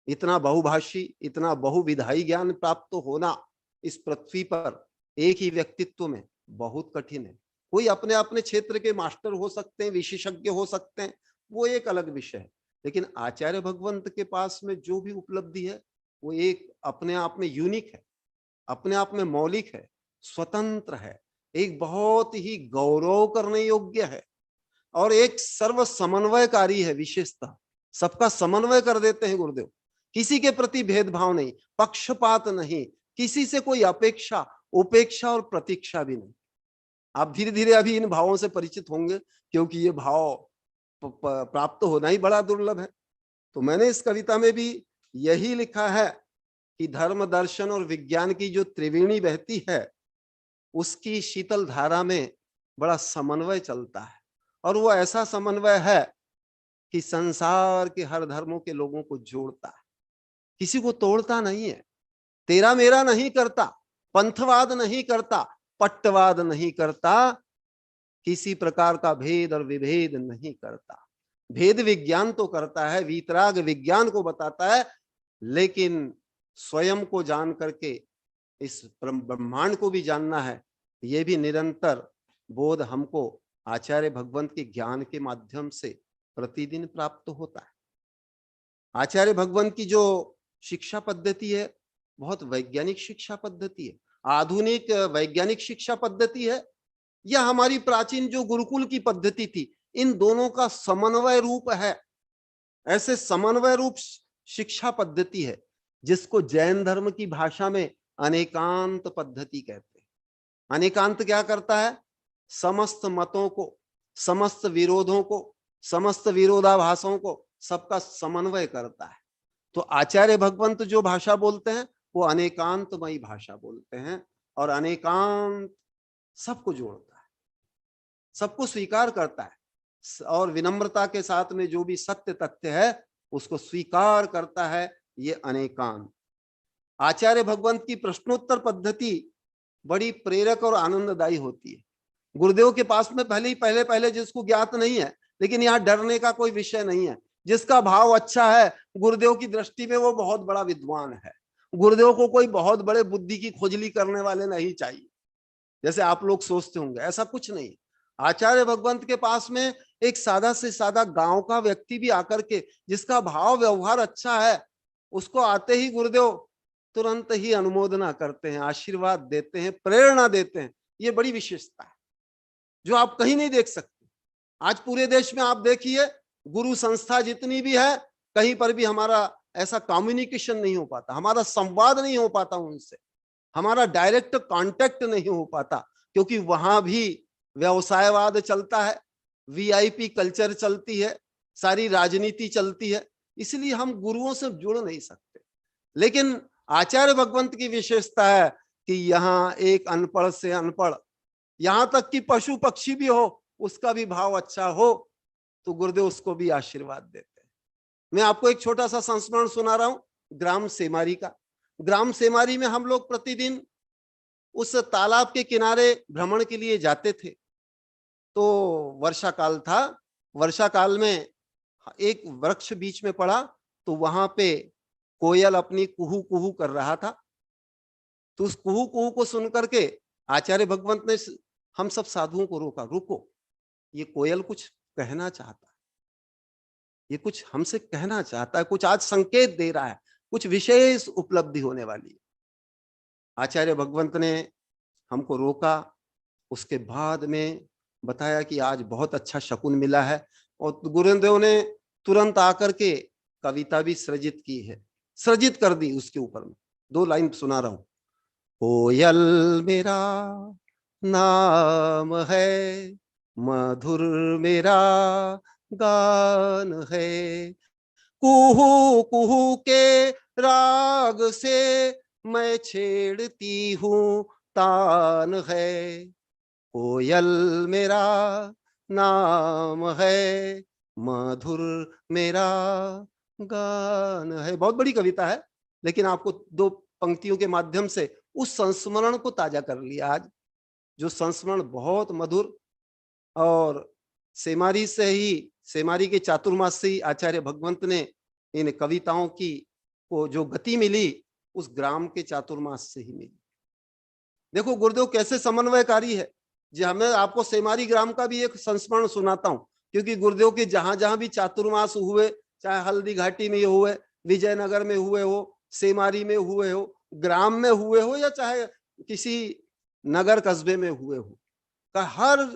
इतना बहुभाषी, इतना बहुविधायी ज्ञान प्राप्त होना इस पृथ्वी पर एक ही व्यक्तित्व में बहुत कठिन है। कोई अपने अपने क्षेत्र के मास्टर हो सकते हैं, विशेषज्ञ हो सकते हैं, वो एक अलग विषय है। लेकिन आचार्य भगवंत के पास में जो भी उपलब्धि है वो एक अपने आप में यूनिक है, अपने आप में मौलिक है, स्वतंत्र है, एक बहुत ही गौरव करने योग्य है, और एक सर्व समन्वयकारी है। विशेषता सबका समन्वय कर देते हैं गुरुदेव। किसी के प्रति भेदभाव नहीं, पक्षपात नहीं, किसी से कोई अपेक्षा, उपेक्षा और प्रतीक्षा भी नहीं। आप धीरे धीरे अभी इन भावों से परिचित होंगे, क्योंकि ये भाव प्राप्त होना ही बड़ा दुर्लभ है। तो मैंने इस कविता में भी यही लिखा है कि धर्म, दर्शन और विज्ञान की जो त्रिवेणी बहती है, उसकी शीतल धारा में बड़ा समन्वय चलता है, और वो ऐसा समन्वय है कि संसार के हर धर्मों के लोगों को जोड़ता है, किसी को तोड़ता नहीं है, तेरा मेरा नहीं करता, पंथवाद नहीं करता, पट्टवाद नहीं करता, किसी प्रकार का भेद और विभेद नहीं करता। भेद विज्ञान तो करता है, वीतराग विज्ञान को बताता है, लेकिन स्वयं को जान करके इस ब्रह्मांड को भी जानना है। ये भी निरंतर बोध हमको आचार्य भगवंत के ज्ञान के माध्यम से प्रतिदिन प्राप्त होता है। आचार्य भगवंत की जो शिक्षा पद्धति है बहुत वैज्ञानिक शिक्षा पद्धति है, आधुनिक वैज्ञानिक शिक्षा पद्धति है, या हमारी प्राचीन जो गुरुकुल की पद्धति थी, इन दोनों का समन्वय रूप है। ऐसे समन्वय रूप शिक्षा पद्धति है जिसको जैन धर्म की भाषा में अनेकांत पद्धति कहते हैं। अनेकांत क्या करता है? समस्त मतों को, समस्त विरोधों को, समस्त विरोधाभासों को सबका समन्वय करता है। तो आचार्य भगवंत जो भाषा बोलते हैं वो अनेकांतमयी भाषा बोलते हैं, और अनेकांत सबको जोड़ता है, सबको स्वीकार करता है, और विनम्रता के साथ में जो भी सत्य तथ्य है उसको स्वीकार करता है। ये अनेकांत आचार्य भगवंत की प्रश्नोत्तर पद्धति बड़ी प्रेरक और आनंददायी होती है। गुरुदेव के पास में पहले जिसको ज्ञात नहीं है, लेकिन यहाँ डरने का कोई विषय नहीं है। जिसका भाव अच्छा है, गुरुदेव की दृष्टि में वो बहुत बड़ा विद्वान है। गुरुदेव को कोई बहुत बड़े बुद्धि की खोजली करने वाले नहीं चाहिए, जैसे आप लोग सोचते होंगे, ऐसा कुछ नहीं। आचार्य भगवंत के पास में एक सादा से सादा गांव का व्यक्ति भी आकर के जिसका भाव व्यवहार अच्छा है, उसको आते ही गुरुदेव तुरंत ही अनुमोदना करते हैं, आशीर्वाद देते हैं, प्रेरणा देते हैं। ये बड़ी विशेषता है जो आप कहीं नहीं देख सकते। आज पूरे देश में आप देखिए, गुरु संस्था जितनी भी है, कहीं पर भी हमारा ऐसा कम्युनिकेशन नहीं हो पाता, हमारा संवाद नहीं हो पाता उनसे, हमारा डायरेक्ट कांटेक्ट नहीं हो पाता, क्योंकि वहां भी व्यवसायवाद चलता है, वीआईपी कल्चर चलती है, सारी राजनीति चलती है, इसलिए हम गुरुओं से जुड़ नहीं सकते। लेकिन आचार्य भगवंत की विशेषता है कि यहाँ एक अनपढ़ से अनपढ़, यहां तक कि पशु पक्षी भी हो, उसका भी भाव अच्छा हो तो गुरुदेव उसको भी आशीर्वाद देते हैं। मैं आपको एक छोटा सा संस्मरण सुना रहा हूं ग्राम सेमारी का। ग्राम सेमारी में हम लोग प्रतिदिन उस तालाब के किनारे भ्रमण के लिए जाते थे। तो वर्षा काल था, वर्षा काल में एक वृक्ष बीच में पड़ा, तो वहां पे कोयल अपनी कुहू कुहू कर रहा था। तो उस कुहू कुहू को सुन करके आचार्य भगवंत ने हम सब साधुओं को रोका, रुको, ये कोयल कुछ कहना चाहता है, ये कुछ हमसे कहना चाहता है, कुछ आज संकेत दे रहा है, कुछ विशेष उपलब्धि होने वाली है। आचार्य भगवंत ने हमको रोका, उसके बाद में बताया कि आज बहुत अच्छा शकुन मिला है, और गुरुदेव ने तुरंत आकर के कविता भी सृजित की है, सृजित कर दी उसके ऊपर में। 2 लाइन सुना रहा हूं। कोयल मेरा नाम है, मधुर मेरा गान है, कुहू कुहू के राग से मैं छेड़ती हूँ तान है। कोयल मेरा नाम है, मधुर मेरा गान है। बहुत बड़ी कविता है, लेकिन आपको 2 पंक्तियों के माध्यम से उस संस्मरण को ताजा कर लिया आज, जो संस्मरण बहुत मधुर। और सेमारी से ही, सेमारी के चातुर्मास से ही आचार्य भगवंत ने इन कविताओं की को जो गति मिली, उस ग्राम के चातुर्मास से ही मिली। देखो गुरुदेव कैसे समन्वयकारी है। जी, मैं आपको सेमारी ग्राम का भी एक संस्मरण सुनाता हूं, क्योंकि गुरुदेव के जहां जहां भी चातुर्मास हुए, चाहे हल्दी घाटी में हुए, विजयनगर में हुए हो, सेमारी में हुए हो, ग्राम में हुए हो, या चाहे किसी नगर कस्बे में हुए हो, का हर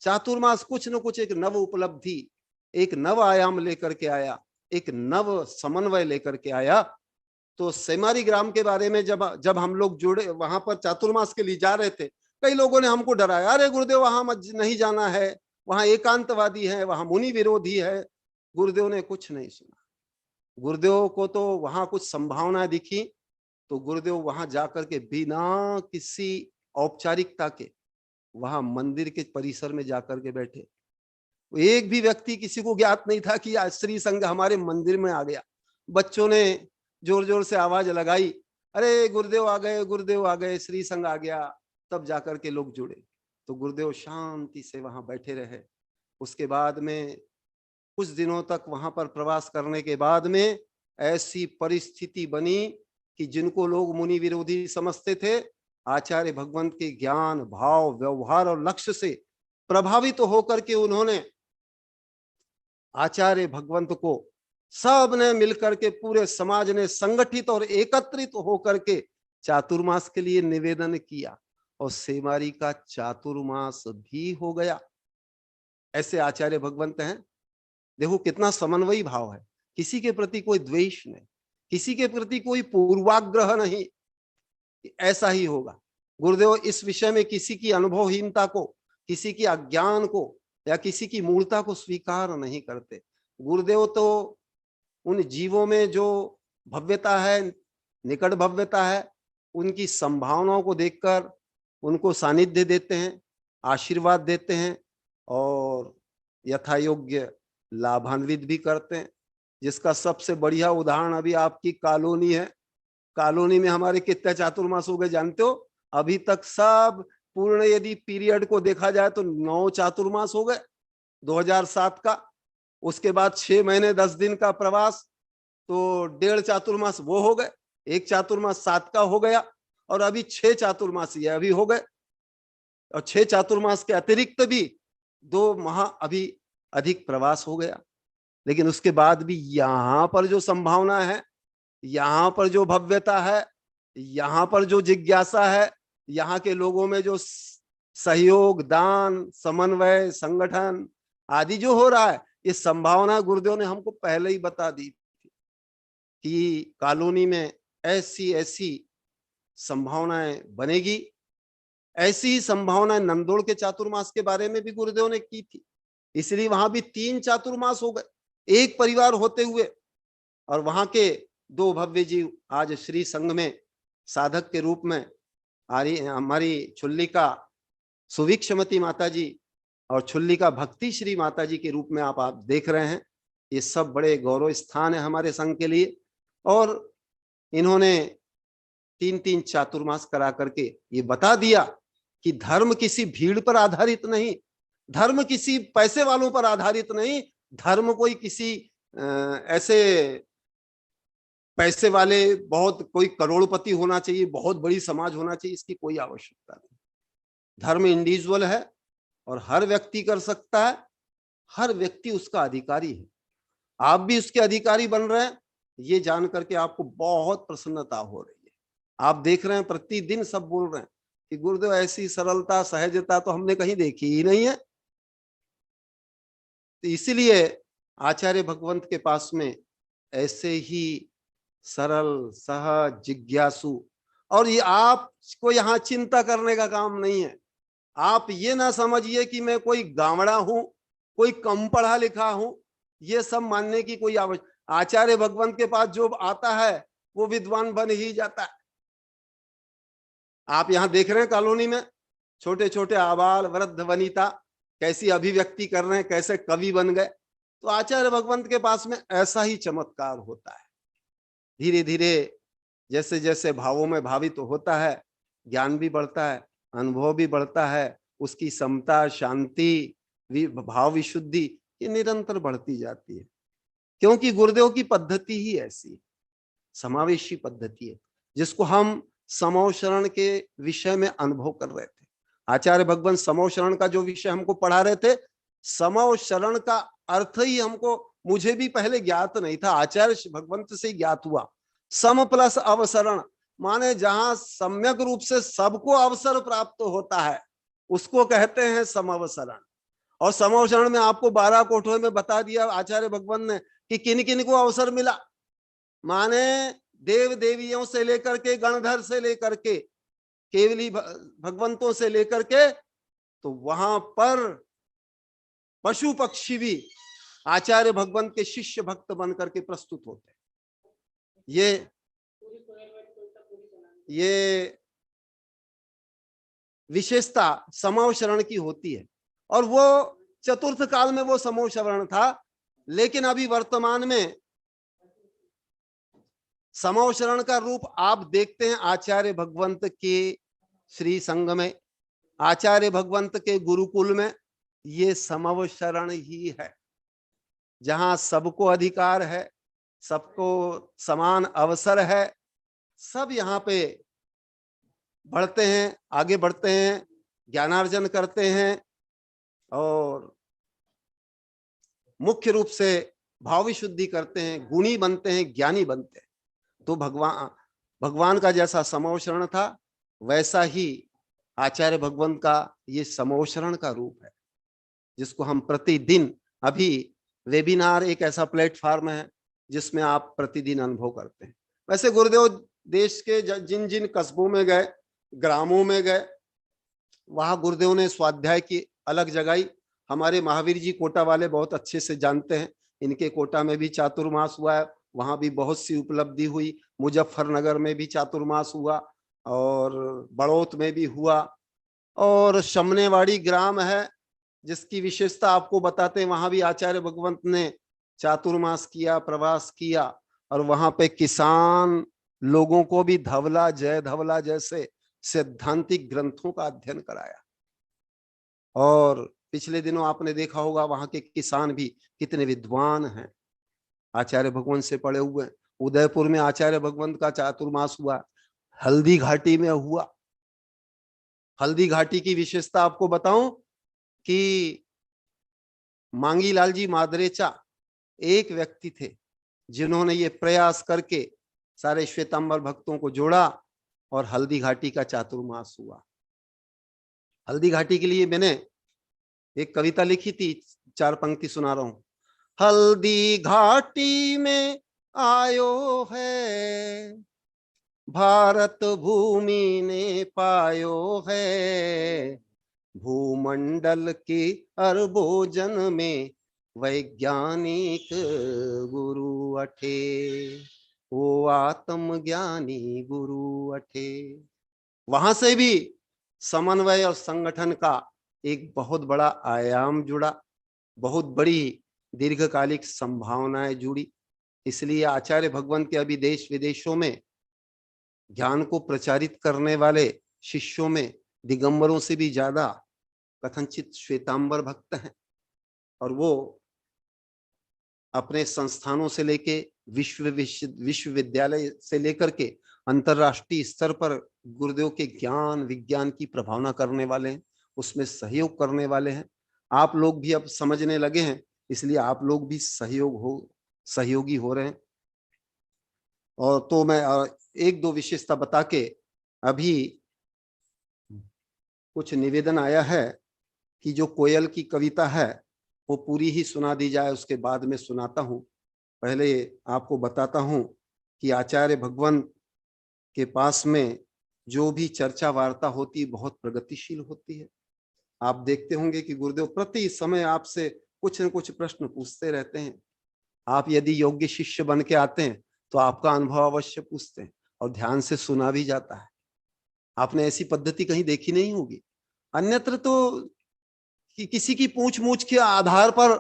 चातुर्मास कुछ न कुछ एक नव उपलब्धि, एक नव आयाम लेकर के आया, एक नव समन्वय लेकर के आया। तो सेमारी ग्राम के बारे में जब हम लोग जुड़े, वहां पर चातुर्मास के लिए जा रहे थे, कई लोगों ने हमको डराया, अरे गुरुदेव वहां मत नहीं जाना है, वहां एकांतवादी है, वहां मुनि विरोधी है। गुरुदेव ने कुछ नहीं सुना। गुरुदेव को तो वहां कुछ संभावना दिखी, तो गुरुदेव वहां जाकर के बिना किसी औपचारिकता के वहां मंदिर के परिसर में जाकर के बैठे। एक भी व्यक्ति, किसी को ज्ञात नहीं था कि आज श्री संघ हमारे मंदिर में आ गया। बच्चों ने जोर जोर से आवाज लगाई, अरे गुरुदेव आ गए, गुरुदेव आ गए, श्री संघ आ गया। तब जाकर के लोग जुड़े। तो गुरुदेव शांति से वहां बैठे रहे। उसके बाद में कुछ दिनों तक वहां पर प्रवास करने के बाद में ऐसी परिस्थिति बनी कि जिनको लोग मुनि विरोधी समझते थे, आचार्य भगवंत के ज्ञान, भाव, व्यवहार और लक्ष्य से प्रभावित होकर के उन्होंने आचार्य भगवंत को, सब ने मिलकर के, पूरे समाज ने संगठित और एकत्रित होकर के चातुर्मास के लिए निवेदन किया, और सेमारी का चातुर्मास भी हो गया। ऐसे आचार्य भगवंत हैं। देखो कितना समन्वयी भाव है, किसी के प्रति कोई द्वेष नहीं, किसी के प्रति कोई पूर्वाग्रह नहीं। ऐसा ही होगा। गुरुदेव इस विषय में किसी की अनुभवहीनता को, किसी की अज्ञान को या किसी की मूर्ता को स्वीकार नहीं करते। गुरुदेव तो उन जीवों में जो भव्यता है, निकट भव्यता है, उनकी संभावनाओं को देखकर उनको सानिध्य देते हैं, आशीर्वाद देते हैं और यथा योग्य लाभान्वित भी करते हैं। जिसका सबसे बढ़िया उदाहरण अभी आपकी कॉलोनी है। कॉलोनी में हमारे कितने चातुर्मास हो गए जानते हो? अभी तक सब पूर्ण यदि पीरियड को देखा जाए तो 9 चातुर्मास हो गए 2007 का। उसके बाद 6 महीने 10 दिन का प्रवास, तो 1.5 चातुर्मास वो हो गए, 1 चातुर्मास 7 का हो गया, और अभी 6 चातुर्मास ये अभी हो गए। और 6 चातुर्मास के अतिरिक्त भी 2 माह अभी अधिक प्रवास हो गया। लेकिन उसके बाद भी यहाँ पर जो संभावना है, यहाँ पर जो भव्यता है, यहाँ पर जो जिज्ञासा है, यहाँ के लोगों में जो सहयोग, दान, समन्वय, संगठन आदि जो हो रहा है, ये संभावना गुरुदेव ने हमको पहले ही बता दी थी कि कॉलोनी में ऐसी ऐसी संभावनाएं बनेगी। ऐसी ही संभावनाएं नंदोड़ के चातुर्मास के बारे में भी गुरुदेव ने की थी, इसलिए वहां भी 3 चातुर्मास हो गए एक परिवार होते हुए। और वहां के 2 भव्य जीव आज श्री संघ में साधक के रूप में हमारी छुल्ली का सुविक्षमती माता जी और छुल्ली का भक्ति श्री माता जी के रूप में आप देख रहे हैं। ये सब बड़े गौरव स्थान है हमारे संघ के लिए। और इन्होंने 3-3 चातुर्मास करा करके ये बता दिया कि धर्म किसी भीड़ पर आधारित नहीं, धर्म किसी पैसे वालों पर आधारित नहीं, धर्म कोई किसी ऐसे पैसे वाले बहुत कोई करोड़पति होना चाहिए, बहुत बड़ी समाज होना चाहिए, इसकी कोई आवश्यकता नहीं। धर्म इंडिविजुअल है और हर व्यक्ति कर सकता है, हर व्यक्ति उसका अधिकारी है। आप भी उसके अधिकारी बन रहे हैं, ये जान करके आपको बहुत प्रसन्नता हो रही है। आप देख रहे हैं प्रतिदिन सब बोल रहे हैं कि गुरुदेव ऐसी सरलता सहजता तो हमने कहीं देखी ही नहीं है। तो इसीलिए आचार्य भगवंत के पास में ऐसे ही सरल सहज जिज्ञासु, और ये आपको यहाँ चिंता करने का काम नहीं है। आप ये ना समझिए कि मैं कोई गावड़ा हूं, कोई कम पढ़ा लिखा हूं, ये सब मानने की कोई आवश्यकता। आचार्य भगवंत के पास जो आता है वो विद्वान बन ही जाता है। आप यहाँ देख रहे हैं कॉलोनी में छोटे छोटे आबाल वृद्ध वनिता कैसी अभिव्यक्ति कर रहे हैं, कैसे कवि बन गए। तो आचार्य भगवंत के पास में ऐसा ही चमत्कार होता है। धीरे धीरे जैसे जैसे भावों में भावित तो होता है, ज्ञान भी बढ़ता है, अनुभव भी बढ़ता है, उसकी समता शांति भाव विशुद्धि ये निरंतर बढ़ती जाती है। क्योंकि गुरुदेव की पद्धति ही ऐसी है, समावेशी पद्धति है, जिसको हम समो शरण के विषय में अनुभव कर रहे थे। आचार्य भगवंत समो शरण का जो विषय हमको पढ़ा रहे थे, समो शरण का अर्थ ही हमको, मुझे भी पहले ज्ञात नहीं था, आचार्य भगवंत से ज्ञात हुआ। सम प्लस अवसरण माने जहां सम्यक रूप से सबको अवसर प्राप्त होता है उसको कहते हैं समवसरण। और समवसरण में आपको 12 कोठों में बता दिया आचार्य भगवंत ने कि किन किन को अवसर मिला। माने देव देवियों से लेकर के, गणधर से लेकर के, केवली भगवंतों से लेकर के, तो वहां पर पशु पक्षी भी आचार्य भगवंत के शिष्य भक्त बन करके प्रस्तुत होते हैं। ये विशेषता समो शरण की होती है। और वो चतुर्थ काल में वो समो शरण था, लेकिन अभी वर्तमान में समो शरण का रूप आप देखते हैं आचार्य भगवंत के श्री संघ में, आचार्य भगवंत के गुरुकुल में। ये समो शरण ही है जहां सबको अधिकार है, सबको समान अवसर है, सब यहाँ पे बढ़ते हैं, आगे बढ़ते हैं, ज्ञानार्जन करते हैं और मुख्य रूप से भाव विशुद्धि करते हैं, गुणी बनते हैं, ज्ञानी बनते हैं। तो भगवान का जैसा समोशरण था वैसा ही आचार्य भगवंत का ये समोशरण का रूप है, जिसको हम प्रतिदिन, अभी वेबिनार एक ऐसा प्लेटफॉर्म है जिसमें आप प्रतिदिन अनुभव करते हैं। वैसे गुरुदेव देश के जिन जिन कस्बों में गए, ग्रामों में गए, वहां गुरुदेव ने स्वाध्याय की अलग जगाई। हमारे महावीर जी कोटा वाले बहुत अच्छे से जानते हैं, इनके कोटा में भी चातुर्मास हुआ है, वहां भी बहुत सी उपलब्धि हुई। मुजफ्फरनगर में भी चातुर्मास हुआ और बड़ौत में भी हुआ। और शमनेवाड़ी ग्राम है जिसकी विशेषता आपको बताते हैं, वहां भी आचार्य भगवंत ने चातुर्मास किया, प्रवास किया और वहां पे किसान लोगों को भी धवला जैसे सैद्धांतिक ग्रंथों का अध्ययन कराया। और पिछले दिनों आपने देखा होगा वहां के किसान भी कितने विद्वान हैं, आचार्य भगवंत से पढ़े हुए। उदयपुर में आचार्य भगवंत का चातुर्मास हुआ, हल्दी घाटी में हुआ। हल्दी घाटी की विशेषता आपको बताऊं कि मांगीलाल जी मादरेचा एक व्यक्ति थे जिन्होंने ये प्रयास करके सारे श्वेतांबर भक्तों को जोड़ा और हल्दी घाटी का चातुर्मास हुआ। हल्दी घाटी के लिए मैंने एक कविता लिखी थी, 4 पंक्ति सुना रहा हूं। हल्दी घाटी में आयो है, भारत भूमि ने पायो है, भूमंडल के अरबों जन में वैज्ञानिक गुरु अठे, वो आत्मज्ञानी गुरु अठे। वहां से भी समन्वय और संगठन का एक बहुत बड़ा आयाम जुड़ा, बहुत बड़ी दीर्घकालिक संभावनाएं जुड़ी। इसलिए आचार्य भगवंत के अभी देश विदेशों में ज्ञान को प्रचारित करने वाले शिष्यों में दिगंबरों से भी ज्यादा कथनचित श्वेतांबर भक्त हैं, और वो अपने संस्थानों से लेके विश्वविद्यालय से लेकर के अंतरराष्ट्रीय स्तर पर गुरुदेव के ज्ञान विज्ञान की प्रभावना करने वाले हैं, उसमें सहयोग करने वाले हैं। आप लोग भी अब समझने लगे हैं, इसलिए आप लोग भी सहयोगी हो रहे हैं। और तो मैं एक दो विशेषता बता के, अभी कुछ निवेदन आया है कि जो कोयल की कविता है वो पूरी ही सुना दी जाए, उसके बाद में सुनाता हूं। पहले आपको बताता हूं कि आचार्य भगवंत के पास में जो भी चर्चा वार्ता होती बहुत प्रगतिशील होती है। आप देखते होंगे कि गुरुदेव प्रति समय आपसे कुछ न कुछ प्रश्न पूछते रहते हैं। आप यदि योग्य शिष्य बन के आते हैं तो आपका अनुभव अवश्य पूछते हैं और ध्यान से सुना भी जाता है। आपने ऐसी पद्धति कहीं देखी नहीं होगी। अन्यत्र तो कि किसी की पूछ मूछ के आधार पर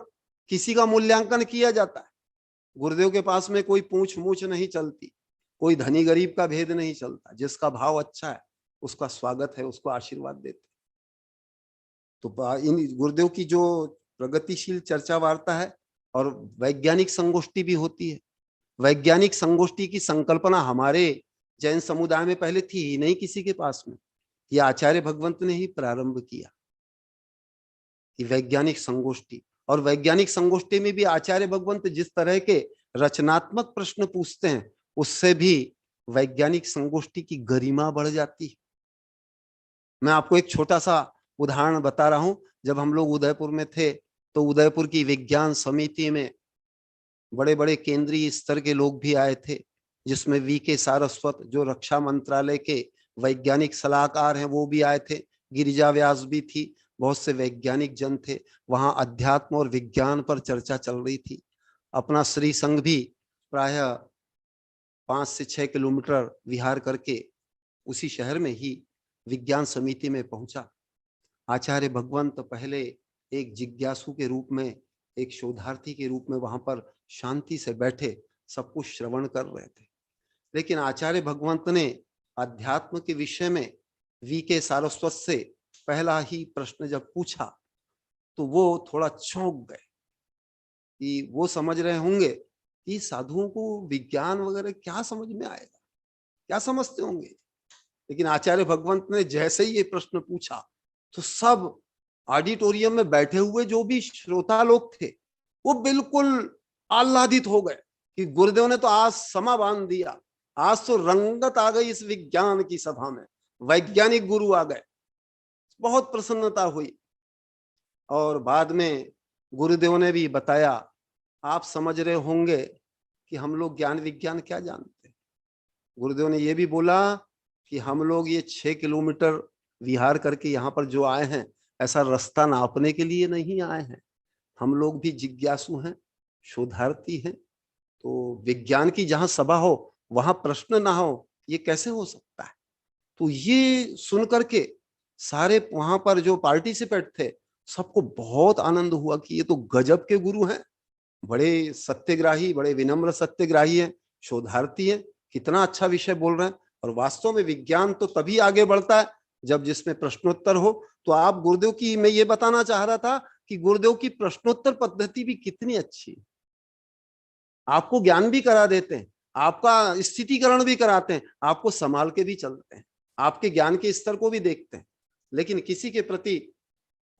किसी का मूल्यांकन किया जाता है। गुरुदेव के पास में कोई पूछ मूछ नहीं चलती, कोई धनी गरीब का भेद नहीं चलता। जिसका भाव अच्छा है उसका स्वागत है, उसको आशीर्वाद देते। तो इन गुरुदेव की जो प्रगतिशील चर्चा वार्ता है, और वैज्ञानिक संगोष्ठी भी होती है। वैज्ञानिक संगोष्ठी की संकल्पना हमारे जैन समुदाय में पहले थी ही नहीं किसी के पास में, ये आचार्य भगवंत ने ही प्रारंभ किया कि वैज्ञानिक संगोष्ठी। और वैज्ञानिक संगोष्ठी में भी आचार्य भगवंत जिस तरह के रचनात्मक प्रश्न पूछते हैं, उससे भी वैज्ञानिक संगोष्ठी की गरिमा बढ़ जाती है। मैं आपको एक छोटा सा उदाहरण बता रहा हूं। जब हम लोग उदयपुर में थे तो उदयपुर की विज्ञान समिति में बड़े बड़े केंद्रीय स्तर के लोग भी आए थे, जिसमें वी.के. सारस्वत जो रक्षा मंत्रालय के वैज्ञानिक सलाहकार हैं वो भी आए थे, गिरिजा व्यास भी थी, बहुत से वैज्ञानिक जन थे। वहां अध्यात्म और विज्ञान पर चर्चा चल रही थी। अपना श्री संघ भी प्रायः 5 से 6 किलोमीटर विहार करके उसी शहर में ही विज्ञान समिति में पहुंचा। आचार्य भगवंत पहले एक जिज्ञासु के रूप में, एक शोधार्थी के रूप में वहां पर शांति से बैठे सब कुछ श्रवण कर रहे थे। लेकिन आचार्य भगवंत ने अध्यात्म के विषय में वी.के. सारस्वत से पहला ही प्रश्न जब पूछा तो वो थोड़ा चौंक गए कि वो समझ रहे होंगे कि साधुओं को विज्ञान वगैरह क्या समझ में आएगा, क्या समझते होंगे। लेकिन आचार्य भगवंत ने जैसे ही ये प्रश्न पूछा तो सब ऑडिटोरियम में बैठे हुए जो भी श्रोता लोग थे वो बिल्कुल आह्लादित हो गए कि गुरुदेव ने तो आज समा बांध दिया, आज तो रंगत आ गई इस विज्ञान की सभा में, वैज्ञानिक गुरु आ गए। बहुत प्रसन्नता हुई। और बाद में गुरुदेव ने भी बताया, आप समझ रहे होंगे कि हम लोग ज्ञान विज्ञान क्या जानते हैं। गुरुदेव ने ये भी बोला कि हम लोग ये 6 किलोमीटर विहार करके यहाँ पर जो आए हैं, ऐसा रास्ता नापने के लिए नहीं आए हैं। हम लोग भी जिज्ञासु हैं, शोधार्थी हैं। तो विज्ञान की जहां सभा हो वहां प्रश्न ना हो, ये कैसे हो सकता है। तो ये सुन करके सारे वहां पर जो पार्टिसिपेंट थे सबको बहुत आनंद हुआ कि ये तो गजब के गुरु हैं, बड़े सत्यग्राही, बड़े विनम्र सत्यग्राही हैं, शोधार्थी हैं, कितना अच्छा विषय बोल रहे हैं। और वास्तव में विज्ञान तो तभी आगे बढ़ता है जब जिसमें प्रश्नोत्तर हो। तो आप गुरुदेव की, मैं ये बताना चाह रहा था कि गुरुदेव की प्रश्नोत्तर पद्धति भी कितनी अच्छी है। आपको ज्ञान भी करा देते हैं, आपका स्थितिकरण भी कराते हैं, आपको संभाल के भी चलते हैं, आपके ज्ञान के स्तर को भी देखते हैं, लेकिन किसी के प्रति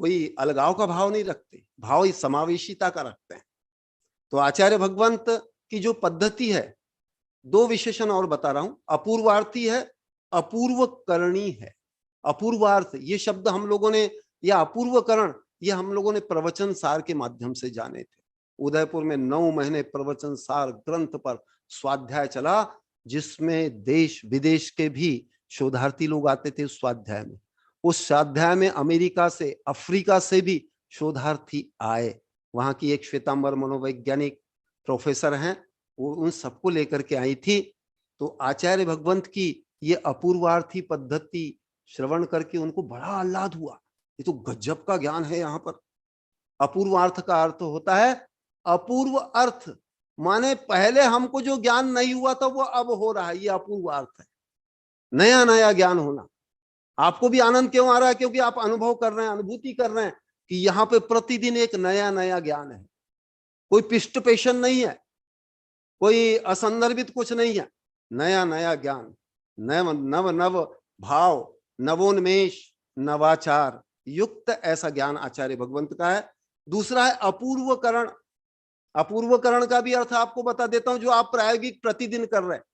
कोई अलगाव का भाव नहीं रखते, भाव समावेशिता का रखते हैं। तो आचार्य भगवंत की जो पद्धति है, 2 विशेषण और बता रहा हूं। अपूर्वार्थी है, अपूर्वकरणी है। अपूर्वार्थ ये शब्द हम लोगों ने, या अपूर्वकरण ये हम लोगों ने प्रवचन सार के माध्यम से जाने थे। उदयपुर में 9 महीने प्रवचन सार ग्रंथ पर स्वाध्याय चला, जिसमें देश विदेश के भी शोधार्थी लोग आते थे उस स्वाध्याय में। उस स्वाध्याय में अमेरिका से, अफ्रीका से भी शोधार्थी आए। वहां की एक श्वेतांबर मनोवैज्ञानिक प्रोफेसर हैं, वो उन सबको लेकर के आई थी। तो आचार्य भगवंत की ये अपूर्वार्थी पद्धति श्रवण करके उनको बड़ा आह्लाद हुआ, ये तो गजब का ज्ञान है यहाँ पर। अपूर्वार्थ का अर्थ होता है अपूर्व अर्थ, माने पहले हमको जो ज्ञान नहीं हुआ था वो अब हो रहा है, ये अपूर्वार्थ है। नया नया ज्ञान होना। आपको भी आनंद क्यों आ रहा है? क्योंकि आप अनुभव कर रहे हैं, अनुभूति कर रहे हैं कि यहाँ पे प्रतिदिन एक नया नया ज्ञान है। कोई पिष्ट पेशन नहीं है, कोई असंदर्भित कुछ नहीं है, नया नया ज्ञान, नव नव नव भाव, नवोन्मेष, नवाचार युक्त ऐसा ज्ञान आचार्य भगवंत का है। दूसरा है अपूर्वकरण। अपूर्वकरण का भी अर्थ आपको बता देता हूं, जो आप प्रायोगिक प्रतिदिन कर रहे हैं।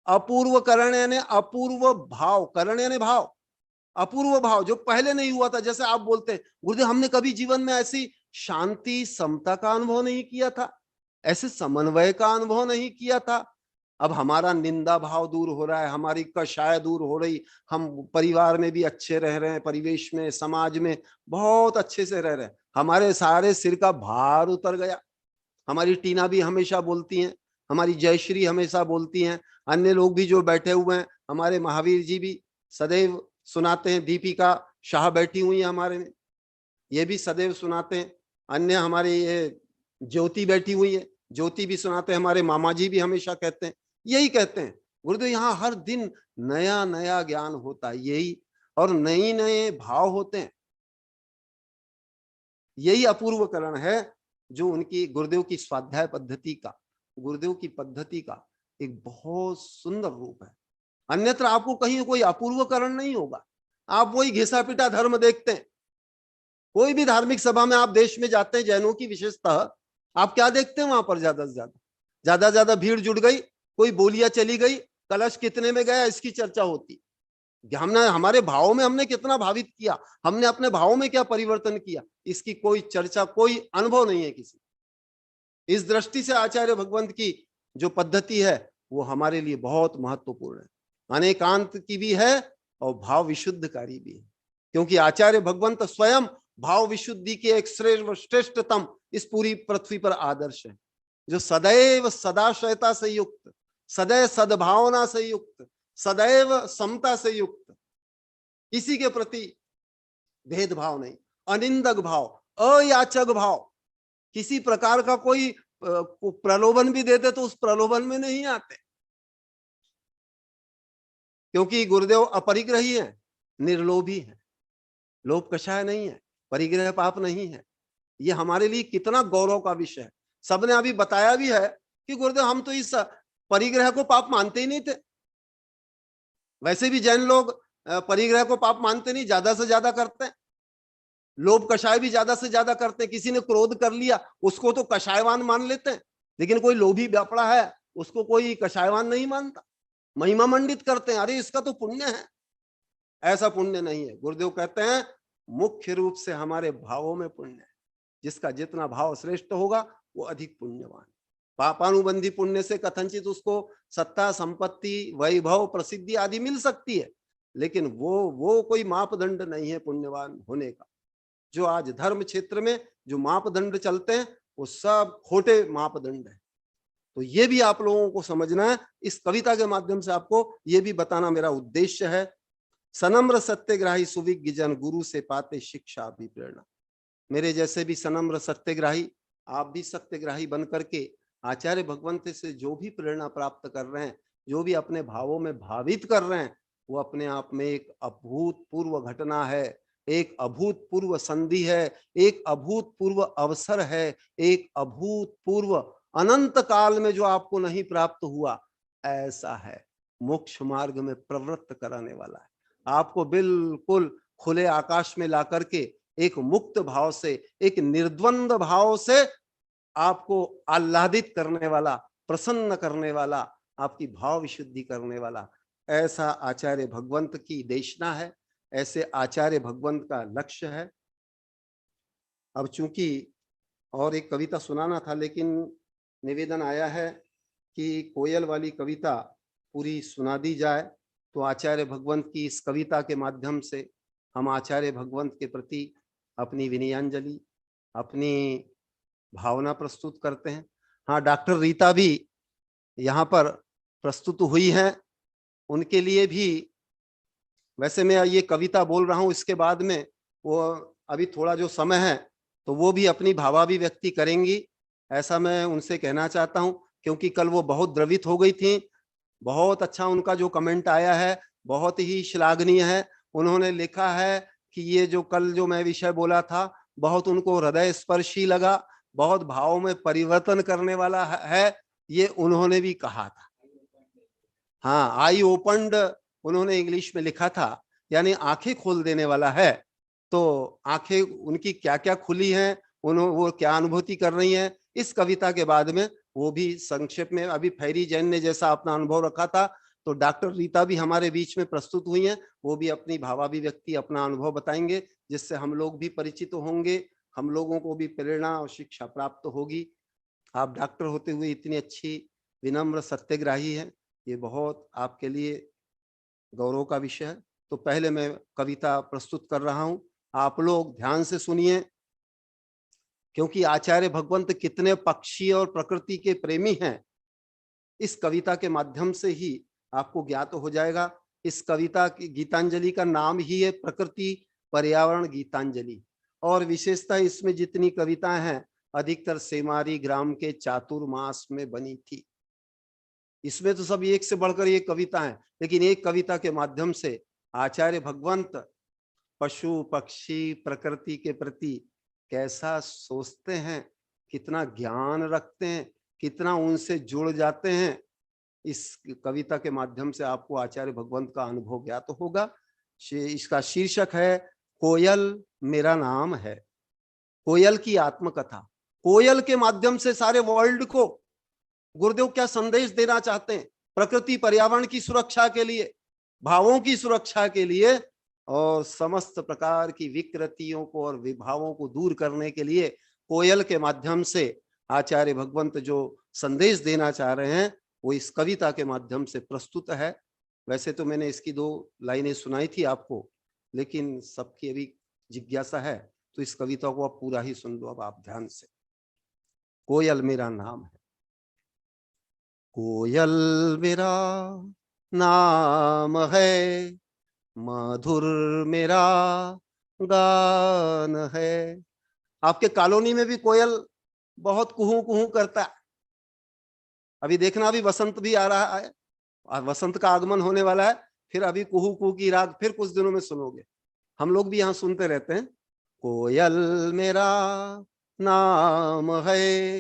अपूर्वकरण यानी अपूर्व भाव, करण यानी भाव, अपूर्व भाव जो पहले नहीं हुआ था। जैसे आप बोलते हैं गुरुदेव हमने कभी जीवन में ऐसी शांति समता का अनुभव नहीं किया था, ऐसे समन्वय का अनुभव नहीं किया था। अब हमारा निंदा भाव दूर हो रहा है, हमारी कषाय दूर हो रही, हम परिवार में भी अच्छे रह रहे हैं, परिवेश में, समाज में बहुत अच्छे से रह रहे हैं, हमारे सारे सिर का भार उतर गया। हमारी टीना भी हमेशा बोलती हैं, हमारी जयश्री हमेशा बोलती हैं, अन्य लोग भी जो बैठे हुए हैं, हमारे महावीर जी भी सदैव सुनाते हैं, दीपिका शाह बैठी हुई है हमारे में, ये भी सदैव सुनाते हैं, अन्य हमारे ये ज्योति बैठी हुई है, ज्योति भी सुनाते हैं, हमारे मामा जी भी हमेशा कहते हैं, यही कहते हैं गुरुदेव यहाँ हर दिन नया नया ज्ञान होता है, यही, और नए नए भाव होते हैं। यही अपूर्वकरण है जो उनकी गुरुदेव की स्वाध्याय पद्धति का, गुरुदेव की पद्धति का एक बहुत सुंदर रूप है। अन्यत्र आपको कहीं कोई अपूर्वकरण नहीं होगा। आप वही घिसा पिटा धर्म देखते हैं। कोई भी धार्मिक सभा में आप देश में जाते हैं, जैनों की विशेषतः आप क्या देखते हैं वहां पर? ज्यादा से ज्यादा भीड़ जुड़ गई, कोई बोलियां चली गई, कलश कितने में गया इसकी चर्चा होती। हमने हमारे भावों में हमने कितना भावित किया, हमने अपने भावों में क्या परिवर्तन किया, इसकी कोई चर्चा, कोई अनुभव नहीं है किसी। इस दृष्टि से आचार्य भगवंत की जो पद्धति है वो हमारे लिए बहुत महत्वपूर्ण है, अनेकांत की भी है और भाव विशुद्धकारी भी है, क्योंकि आचार्य भगवंत स्वयं भाव विशुद्धि के एक श्रेष्ठतम इस पूरी पृथ्वी पर आदर्श है, जो सदैव सदाशयता से युक्त, सदैव सद्भावना से युक्त, सदैव समता से युक्त, किसी के प्रति भेदभाव नहीं, अनिंदक भाव, अयाचक भाव, किसी प्रकार का कोई प्रलोभन भी देते तो उस प्रलोभन में नहीं आते, क्योंकि गुरुदेव अपरिग्रही है, निर्लोभी है, लोभ कषाय नहीं है, परिग्रह पाप नहीं है। ये हमारे लिए कितना गौरव का विषय है। सबने अभी बताया भी है कि गुरुदेव हम तो इस परिग्रह को पाप मानते ही नहीं थे। वैसे भी जैन लोग परिग्रह को पाप मानते नहीं, ज्यादा से ज्यादा करते हैं, लोभ कषाय भी ज्यादा से ज्यादा करते हैं। किसी ने क्रोध कर लिया उसको तो कषायवान मान लेते हैं, लेकिन कोई लोभी व्यापड़ा है उसको कोई कषायवान नहीं मानता, महिमा मंडित करते हैं, अरे इसका तो पुण्य है। ऐसा पुण्य नहीं है। गुरुदेव कहते हैं मुख्य रूप से हमारे भावों में पुण्य है, जिसका जितना भाव श्रेष्ठ होगा वो अधिक पुण्यवान। पापानुबंधी पुण्य से कथनचित उसको सत्ता, संपत्ति, वैभव, प्रसिद्धि आदि मिल सकती है, लेकिन वो कोई मापदंड नहीं है पुण्यवान होने का। जो आज धर्म क्षेत्र में जो मापदंड चलते हैं वो सब खोटे मापदंड है। तो ये भी आप लोगों को समझना है। इस कविता के माध्यम से आपको ये भी बताना मेरा उद्देश्य है। सनम्र सत्यग्राही सुविज्ञ जन गुरु से पाते शिक्षा भी प्रेरणा। मेरे जैसे भी सनम्र सत्यग्राही, आप भी सत्यग्राही बन करके आचार्य भगवंत से जो भी प्रेरणा प्राप्त कर रहे हैं, जो भी अपने भावों में भावित कर रहे हैं, वो अपने आप में एक अभूतपूर्व घटना है, एक अभूतपूर्व संधि है, एक अभूतपूर्व अवसर है, एक अभूतपूर्व अनंत काल में जो आपको नहीं प्राप्त हुआ, ऐसा है। मोक्ष मार्ग में प्रवृत्त कराने वाला है। आपको बिल्कुल खुले आकाश में ला करके एक मुक्त भाव से, एक निर्द्वंद भाव से आपको आह्लादित करने वाला, प्रसन्न करने वाला, आपकी भाव विशुद्धि करने वाला, ऐसा आचार्य भगवंत की देशना है, ऐसे आचार्य भगवंत का लक्ष्य है। अब चूंकि और एक कविता सुनाना था, लेकिन निवेदन आया है कि कोयल वाली कविता पूरी सुना दी जाए, तो आचार्य भगवंत की इस कविता के माध्यम से हम आचार्य भगवंत के प्रति अपनी विनयांजलि, अपनी भावना प्रस्तुत करते हैं। हाँ, डॉक्टर रीता भी यहाँ पर प्रस्तुत हुई है, उनके लिए भी वैसे मैं ये कविता बोल रहा हूँ, इसके बाद में वो अभी थोड़ा जो समय है तो वो भी अपनी भावाभिव्यक्ति करेंगी, ऐसा मैं उनसे कहना चाहता हूँ, क्योंकि कल वो बहुत द्रवित हो गई थी। बहुत अच्छा उनका जो कमेंट आया है बहुत ही श्लाघनीय है। उन्होंने लिखा है कि ये जो कल जो मैं विषय बोला था बहुत उनको हृदय स्पर्शी लगा, बहुत भाव में परिवर्तन करने वाला है, ये उन्होंने भी कहा था। हाँ, आई ओपन्ड उन्होंने इंग्लिश में लिखा था, यानी आंखें खोल देने वाला है। तो आंखें उनकी क्या क्या खुली हैं, वो क्या अनुभूति कर रही हैं, इस कविता के बाद में वो भी संक्षेप में, अभी फैरी जैन ने जैसा अपना अनुभव रखा था, तो डॉक्टर रीता भी हमारे बीच में प्रस्तुत हुई हैं, वो भी अपनी भावाभिव्यक्ति, अपना अनुभव बताएंगे, जिससे हम लोग भी परिचित होंगे, हम लोगों को भी प्रेरणा और शिक्षा प्राप्त होगी। आप डॉक्टर होते हुए इतनी अच्छी विनम्र सत्यग्राही हैं, ये बहुत आपके लिए गौरव का विषय है। तो पहले मैं कविता प्रस्तुत कर रहा हूं, आप लोग ध्यान से सुनिए, क्योंकि आचार्य भगवंत कितने पक्षी और प्रकृति के प्रेमी हैं, इस कविता के माध्यम से ही आपको ज्ञात हो जाएगा। इस कविता की गीतांजलि का नाम ही है प्रकृति पर्यावरण गीतांजलि, और विशेषता इसमें जितनी कविताएं हैं अधिकतर सेमारी ग्राम के चातुर्मास में बनी थी। इसमें तो सब एक से बढ़कर एक कविता है, लेकिन एक कविता के माध्यम से आचार्य भगवंत पशु पक्षी प्रकृति के प्रति कैसा सोचते हैं, कितना ज्ञान रखते हैं, कितना उनसे जुड़ जाते हैं, इस कविता के माध्यम से आपको आचार्य भगवंत का अनुभव ज्ञात तो होगा। इसका शीर्षक है कोयल मेरा नाम है। कोयल की आत्मकथा। कोयल के माध्यम से सारे वर्ल्ड को गुरुदेव क्या संदेश देना चाहते हैं? प्रकृति पर्यावरण की सुरक्षा के लिए, भावों की सुरक्षा के लिए, और समस्त प्रकार की विकृतियों को और विभावों को दूर करने के लिए कोयल के माध्यम से आचार्य भगवंत जो संदेश देना चाह रहे हैं वो इस कविता के माध्यम से प्रस्तुत है। वैसे तो मैंने इसकी 2 लाइनें सुनाई थी आपको, लेकिन सबकी अभी जिज्ञासा है तो इस कविता को आप पूरा ही सुन लो अब आप ध्यान से। कोयल मेरा नाम है। कोयल मेरा नाम है, मधुर मेरा गान है। आपके कॉलोनी में भी कोयल बहुत कुहू कुहू करता है। अभी देखना, अभी वसंत भी आ रहा है, वसंत का आगमन होने वाला है, फिर अभी कुहू कुहू की राग फिर कुछ दिनों में सुनोगे। हम लोग भी यहाँ सुनते रहते हैं। कोयल मेरा नाम है,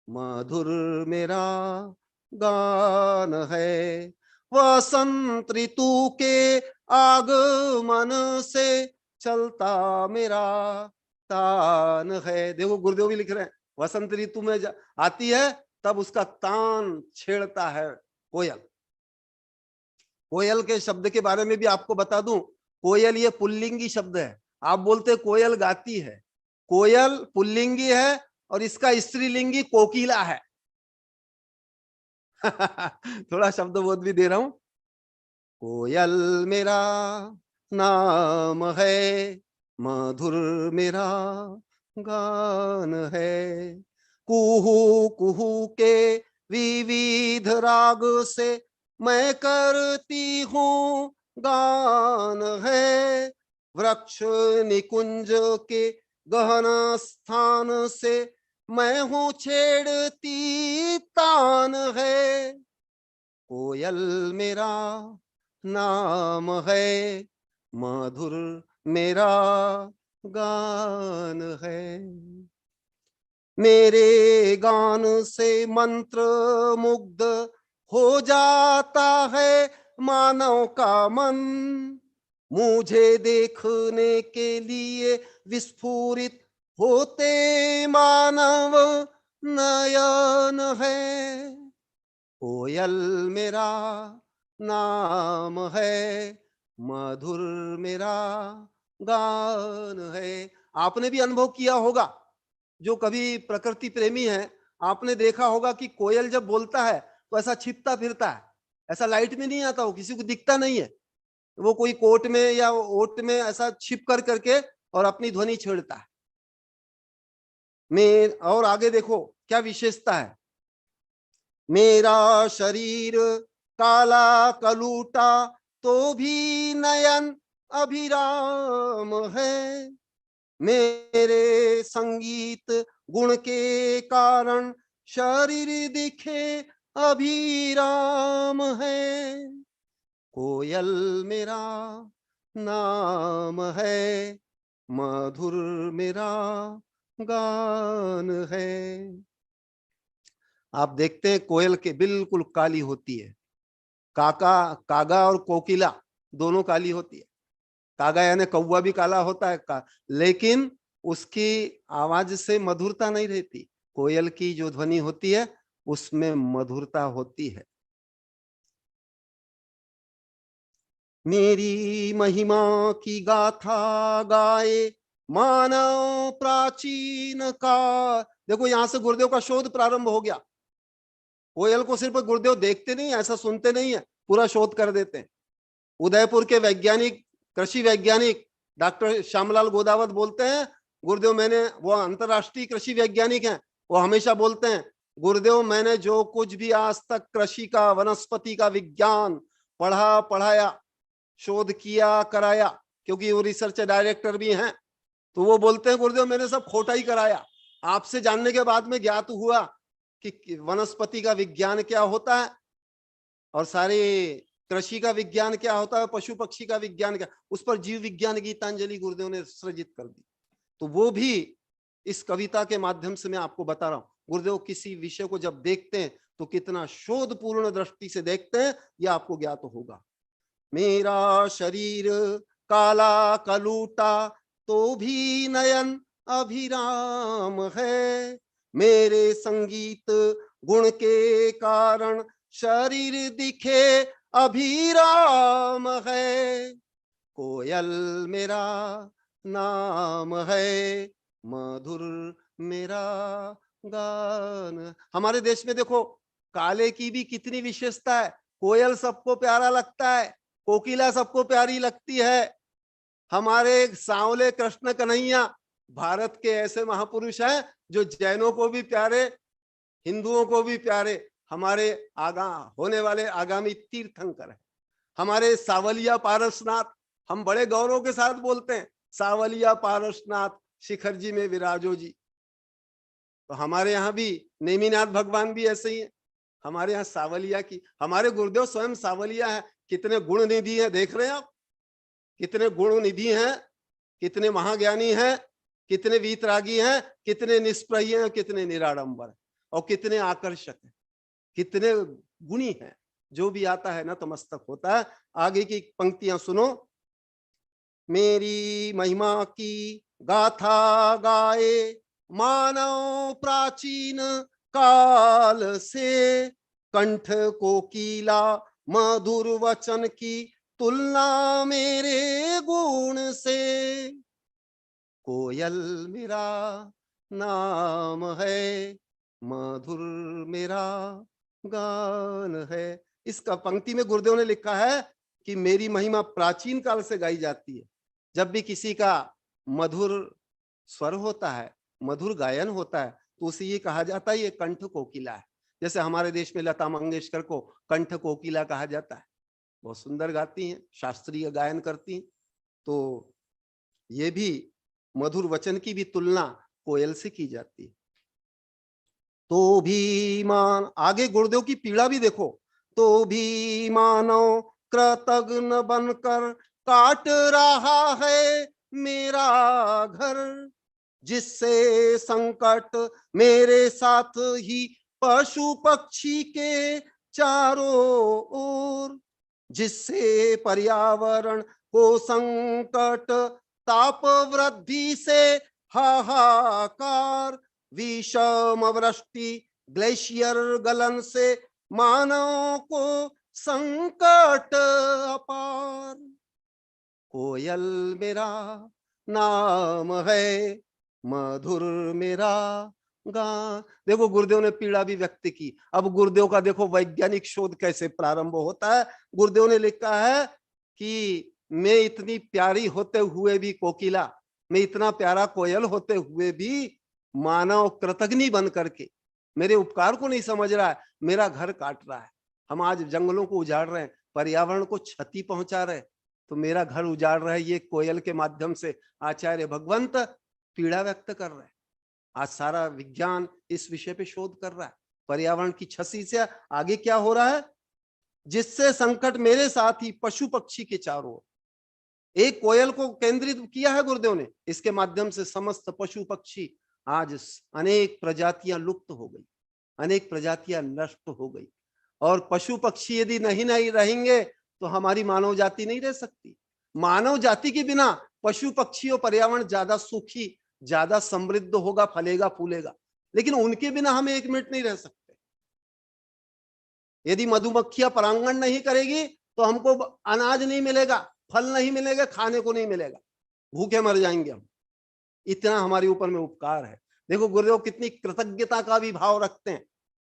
मधुर मेरा गान है, वसंत ऋतु के आगमन से चलता मेरा तान है। देखो गुरुदेव भी लिख रहे हैं, वसंत ऋतु में आती है तब उसका तान छेड़ता है कोयल। कोयल के शब्द के बारे में भी आपको बता दूं, कोयल ये पुल्लिंगी शब्द है। आप बोलते कोयल गाती है, कोयल पुल्लिंगी है और इसका स्त्रीलिंगी कोकिला है। थोड़ा शब्द बोध भी दे रहा हूं। कोयल मेरा नाम है, मधुर मेरा गान है, कुहू कुहू के विविध राग से मैं करती हूँ गान है, वृक्ष निकुंज के गहन स्थान से मैं हूँ छेड़ती तान है। कोयल मेरा नाम है, मधुर मेरा गान है, मेरे गान से मंत्र मुग्ध हो जाता है मानव का मन, मुझे देखने के लिए विस्फुरित होते मानव नयन है। कोयल मेरा नाम है, मधुर मेरा गान है। आपने भी अनुभव किया होगा, जो कभी प्रकृति प्रेमी है, आपने देखा होगा कि कोयल जब बोलता है तो ऐसा छिपता फिरता है, ऐसा लाइट में नहीं आता, वो किसी को दिखता नहीं है, वो कोई कोट में या ओट में ऐसा छिप कर करके और अपनी ध्वनि छेड़ता है। मैं और आगे देखो क्या विशेषता है। मेरा शरीर काला कलूटा तो भी नयन अभिराम है, मेरे संगीत गुण के कारण शरीर दिखे अभिराम है। कोयल मेरा नाम है, मधुर मेरा गान है। आप देखते हैं कोयल के बिल्कुल काली होती है, कागा और कोकिला दोनों काली होती है। कागा यानी कौवा भी काला होता है लेकिन उसकी आवाज से मधुरता नहीं रहती। कोयल की जो ध्वनि होती है उसमें मधुरता होती है। मेरी महिमा की गाथा गाए मानव प्राचीन का। देखो यहां से गुरुदेव का शोध प्रारंभ हो गया। कोयल को सिर्फ गुरुदेव देखते नहीं, ऐसा सुनते नहीं है, पूरा शोध कर देते हैं। उदयपुर के वैज्ञानिक, कृषि वैज्ञानिक डॉक्टर श्यामलाल गोदावत बोलते हैं, गुरुदेव मैंने, वो अंतरराष्ट्रीय कृषि वैज्ञानिक हैं, वो हमेशा बोलते हैं, गुरुदेव मैंने जो कुछ भी आज तक कृषि का, वनस्पति का विज्ञान पढ़ा, पढ़ाया, शोध किया, कराया, क्योंकि वो रिसर्च डायरेक्टर भी हैं, तो वो बोलते हैं गुरुदेव मैंने सब खोटा ही कराया। आपसे जानने के बाद में ज्ञात हुआ कि वनस्पति का विज्ञान क्या होता है और सारे कृषि का विज्ञान क्या होता है, पशु पक्षी का विज्ञान क्या, उस पर जीव विज्ञान गीतांजलि गुरुदेव ने सृजित कर दी। तो वो भी इस कविता के माध्यम से मैं आपको बता रहा हूं। गुरुदेव किसी विषय को जब देखते हैं तो कितना शोध पूर्ण दृष्टि से देखते हैं, यह आपको ज्ञात होगा। मेरा शरीर काला कलूटा तो भी नयन अभिराम है, मेरे संगीत गुण के कारण शरीर दिखे अभिराम है। कोयल मेरा नाम है, मधुर मेरा गान। हमारे देश में देखो काले की भी कितनी विशेषता है। कोयल सबको प्यारा लगता है, कोकिला सबको प्यारी लगती है। हमारे सांवले कृष्ण कन्हैया भारत के ऐसे महापुरुष हैं जो जैनों को भी प्यारे, हिंदुओं को भी प्यारे, हमारे होने वाले आगामी तीर्थंकर है। हमारे सावलिया पारसनाथ, हम बड़े गौरव के साथ बोलते हैं, सावलिया पारसनाथ शिखर जी में विराजो जी। तो हमारे यहाँ भी नेमिनाथ भगवान भी ऐसे ही है। हमारे यहाँ सावलिया की, हमारे गुरुदेव स्वयं सावलिया है। कितने गुण निधि है, देख रहे हैं आप, कितने गुण निधि हैं, कितने महाज्ञानी हैं, कितने वीतरागी हैं, कितने निष्प्रही हैं, कितने निराडंबर हैं, और कितने आकर्षक हैं, कितने गुणी हैं। जो भी आता है नतमस्तक होता है। आगे की पंक्तियां सुनो। मेरी महिमा की गाथा गाए मानव प्राचीन काल से, कंठ कोकिला मधुर वचन की तुलना मेरे गुण से। कोयल मेरा नाम है, मधुर मेरा गान है। इसका पंक्ति में गुरुदेव ने लिखा है कि मेरी महिमा प्राचीन काल से गाई जाती है। जब भी किसी का मधुर स्वर होता है, मधुर गायन होता है, तो उसे ये कहा जाता है ये कंठ कोकिला है। जैसे हमारे देश में लता मंगेशकर को कंठ कोकिला कहा जाता है, बहुत सुंदर गाती हैं, शास्त्रीय गायन करती हैं। तो ये भी मधुर वचन की भी तुलना कोयल से की जाती है। तो भी मान, आगे गुरुदेव की पीड़ा भी देखो। तो भी मानव कृतघ्न बनकर काट रहा है मेरा घर, जिससे संकट मेरे साथ ही पशु पक्षी के चारों ओर, जिससे पर्यावरण को संकट, ताप वृद्धि से हाहाकार, विषम वृष्टि ग्लेशियर गलन से मानव को संकट अपार। कोयल मेरा नाम है, मधुर मेरा गान। देखो गुरुदेव ने पीड़ा भी व्यक्त की। अब गुरुदेव का देखो वैज्ञानिक शोध कैसे प्रारंभ होता है। गुरुदेव ने लिखा है कि मैं इतनी प्यारी होते हुए भी कोकिला, मैं इतना प्यारा कोयल होते हुए भी मानव कृतघ्नि बन करके मेरे उपकार को नहीं समझ रहा है, मेरा घर काट रहा है। हम आज जंगलों को उजाड़ रहे हैं, पर्यावरण को क्षति पहुंचा रहे हैं, तो मेरा घर उजाड़ रहा है। ये कोयल के माध्यम से आचार्य भगवंत पीड़ा व्यक्त कर रहे हैं। आज सारा विज्ञान इस विषय पे शोध कर रहा है, पर्यावरण की क्षति से आगे क्या हो रहा है। जिससे संकट मेरे साथ ही पशु पक्षी के चारों ओर। एक कोयल को केंद्रित किया है गुरुदेव ने, इसके माध्यम से समस्त पशु पक्षी, आज अनेक प्रजातियां लुप्त हो गई, अनेक प्रजातियां नष्ट हो गई। और पशु पक्षी यदि नहीं रहेंगे तो हमारी मानव जाति नहीं रह सकती। मानव जाति के बिना पशु पक्षी और पर्यावरण ज्यादा सुखी, ज्यादा समृद्ध होगा, फलेगा फूलेगा, लेकिन उनके बिना हम एक मिनट नहीं रह सकते। यदि मधुमक्खियां परागण नहीं करेगी तो हमको अनाज नहीं मिलेगा, फल नहीं मिलेगा, खाने को नहीं मिलेगा, भूखे मर जाएंगे हम। इतना हमारे ऊपर में उपकार है। देखो गुरुदेव कितनी कृतज्ञता का भी भाव रखते हैं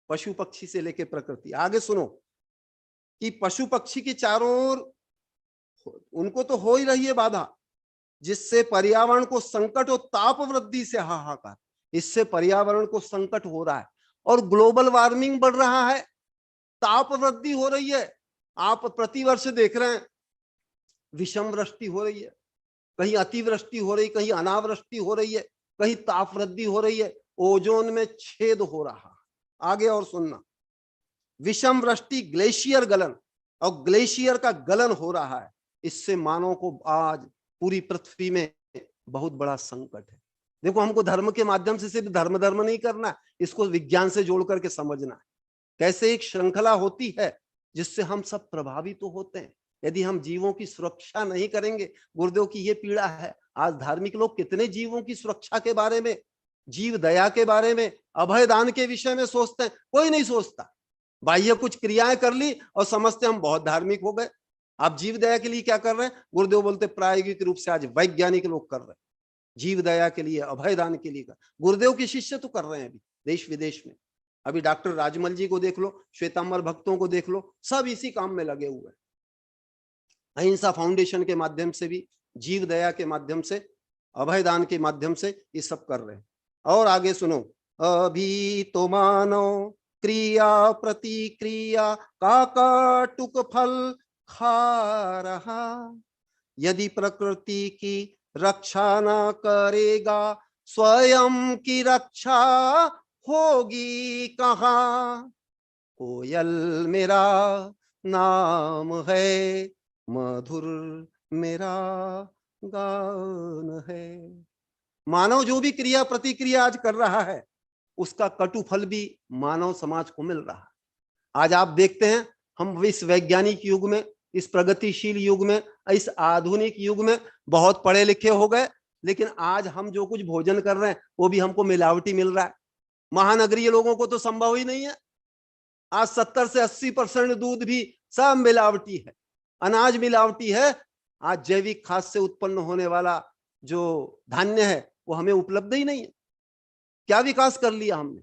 पशु पक्षी से लेके प्रकृति। आगे सुनो कि पशु पक्षी के चारों ओर उनको तो हो ही रही है बाधा, जिससे पर्यावरण को संकट और ताप वृद्धि से हाहाकार, इससे पर्यावरण को संकट हो रहा है और ग्लोबल वार्मिंग बढ़ रहा है, ताप वृद्धि हो रही है। आप प्रतिवर्ष देख रहे हैं विषम वृष्टि हो रही है, कहीं अतिवृष्टि हो रही, कहीं अनावृष्टि हो रही है, कहीं ताप वृद्धि हो रही है, ओजोन में छेद हो रहा है। आगे और सुनना, विषम वृष्टि ग्लेशियर गलन, और ग्लेशियर का गलन हो रहा है, इससे मानव को आज पूरी पृथ्वी में बहुत बड़ा संकट है। देखो हमको धर्म के माध्यम से सिर्फ धर्म नहीं करना, इसको विज्ञान से जोड़ करके समझना है। कैसे एक श्रृंखला होती है जिससे हम सब प्रभावित तो होते हैं। यदि हम जीवों की सुरक्षा नहीं करेंगे, गुरुदेव की ये पीड़ा है। आज धार्मिक लोग कितने जीवों की सुरक्षा के बारे में, जीव दया के बारे में, अभय दान के विषय में सोचते हैं, कोई नहीं सोचता। बाह्य कुछ क्रियाएं कर ली और समझते हम बहुत धार्मिक हो गए। आप जीव दया के लिए क्या कर रहे हैं? गुरुदेव बोलते प्रायोगिक रूप से आज वैज्ञानिक लोग कर रहे हैं, जीव दया के लिए, अभय दान के लिए। गुरुदेव के शिष्य तो कर रहे हैं अभी देश विदेश में। अभी डॉक्टर राजमल जी को देख लो, श्वेतांबर भक्तों को देख लो, सब इसी काम में लगे हुए हैं। अहिंसा फाउंडेशन के माध्यम से भी, जीव दया के माध्यम से, अभय दान के माध्यम से ये सब कर रहे हैं। और आगे सुनो, अभी तो मानो क्रिया प्रतिक्रिया का काटुक फल खा रहा, यदि प्रकृति की रक्षा न करेगा स्वयं की रक्षा होगी कहाँ। कोयल मेरा नाम है, मधुर मेरा गान है। मानव जो भी क्रिया प्रतिक्रिया आज कर रहा है, उसका कटु फल भी मानव समाज को मिल रहा है। आज आप देखते हैं हम इस वैज्ञानिक युग में, इस प्रगतिशील युग में, इस आधुनिक युग में बहुत पढ़े लिखे हो गए, लेकिन आज हम जो कुछ भोजन कर रहे हैं वो भी हमको मिलावटी मिल रहा है। महानगरीय लोगों को तो संभव ही नहीं है। आज 70 से 80% दूध भी सब मिलावटी है, अनाज मिलावटी है। आज जैविक खाद से उत्पन्न होने वाला जो धान्य है वो हमें उपलब्ध ही नहीं है। क्या विकास कर लिया हमने?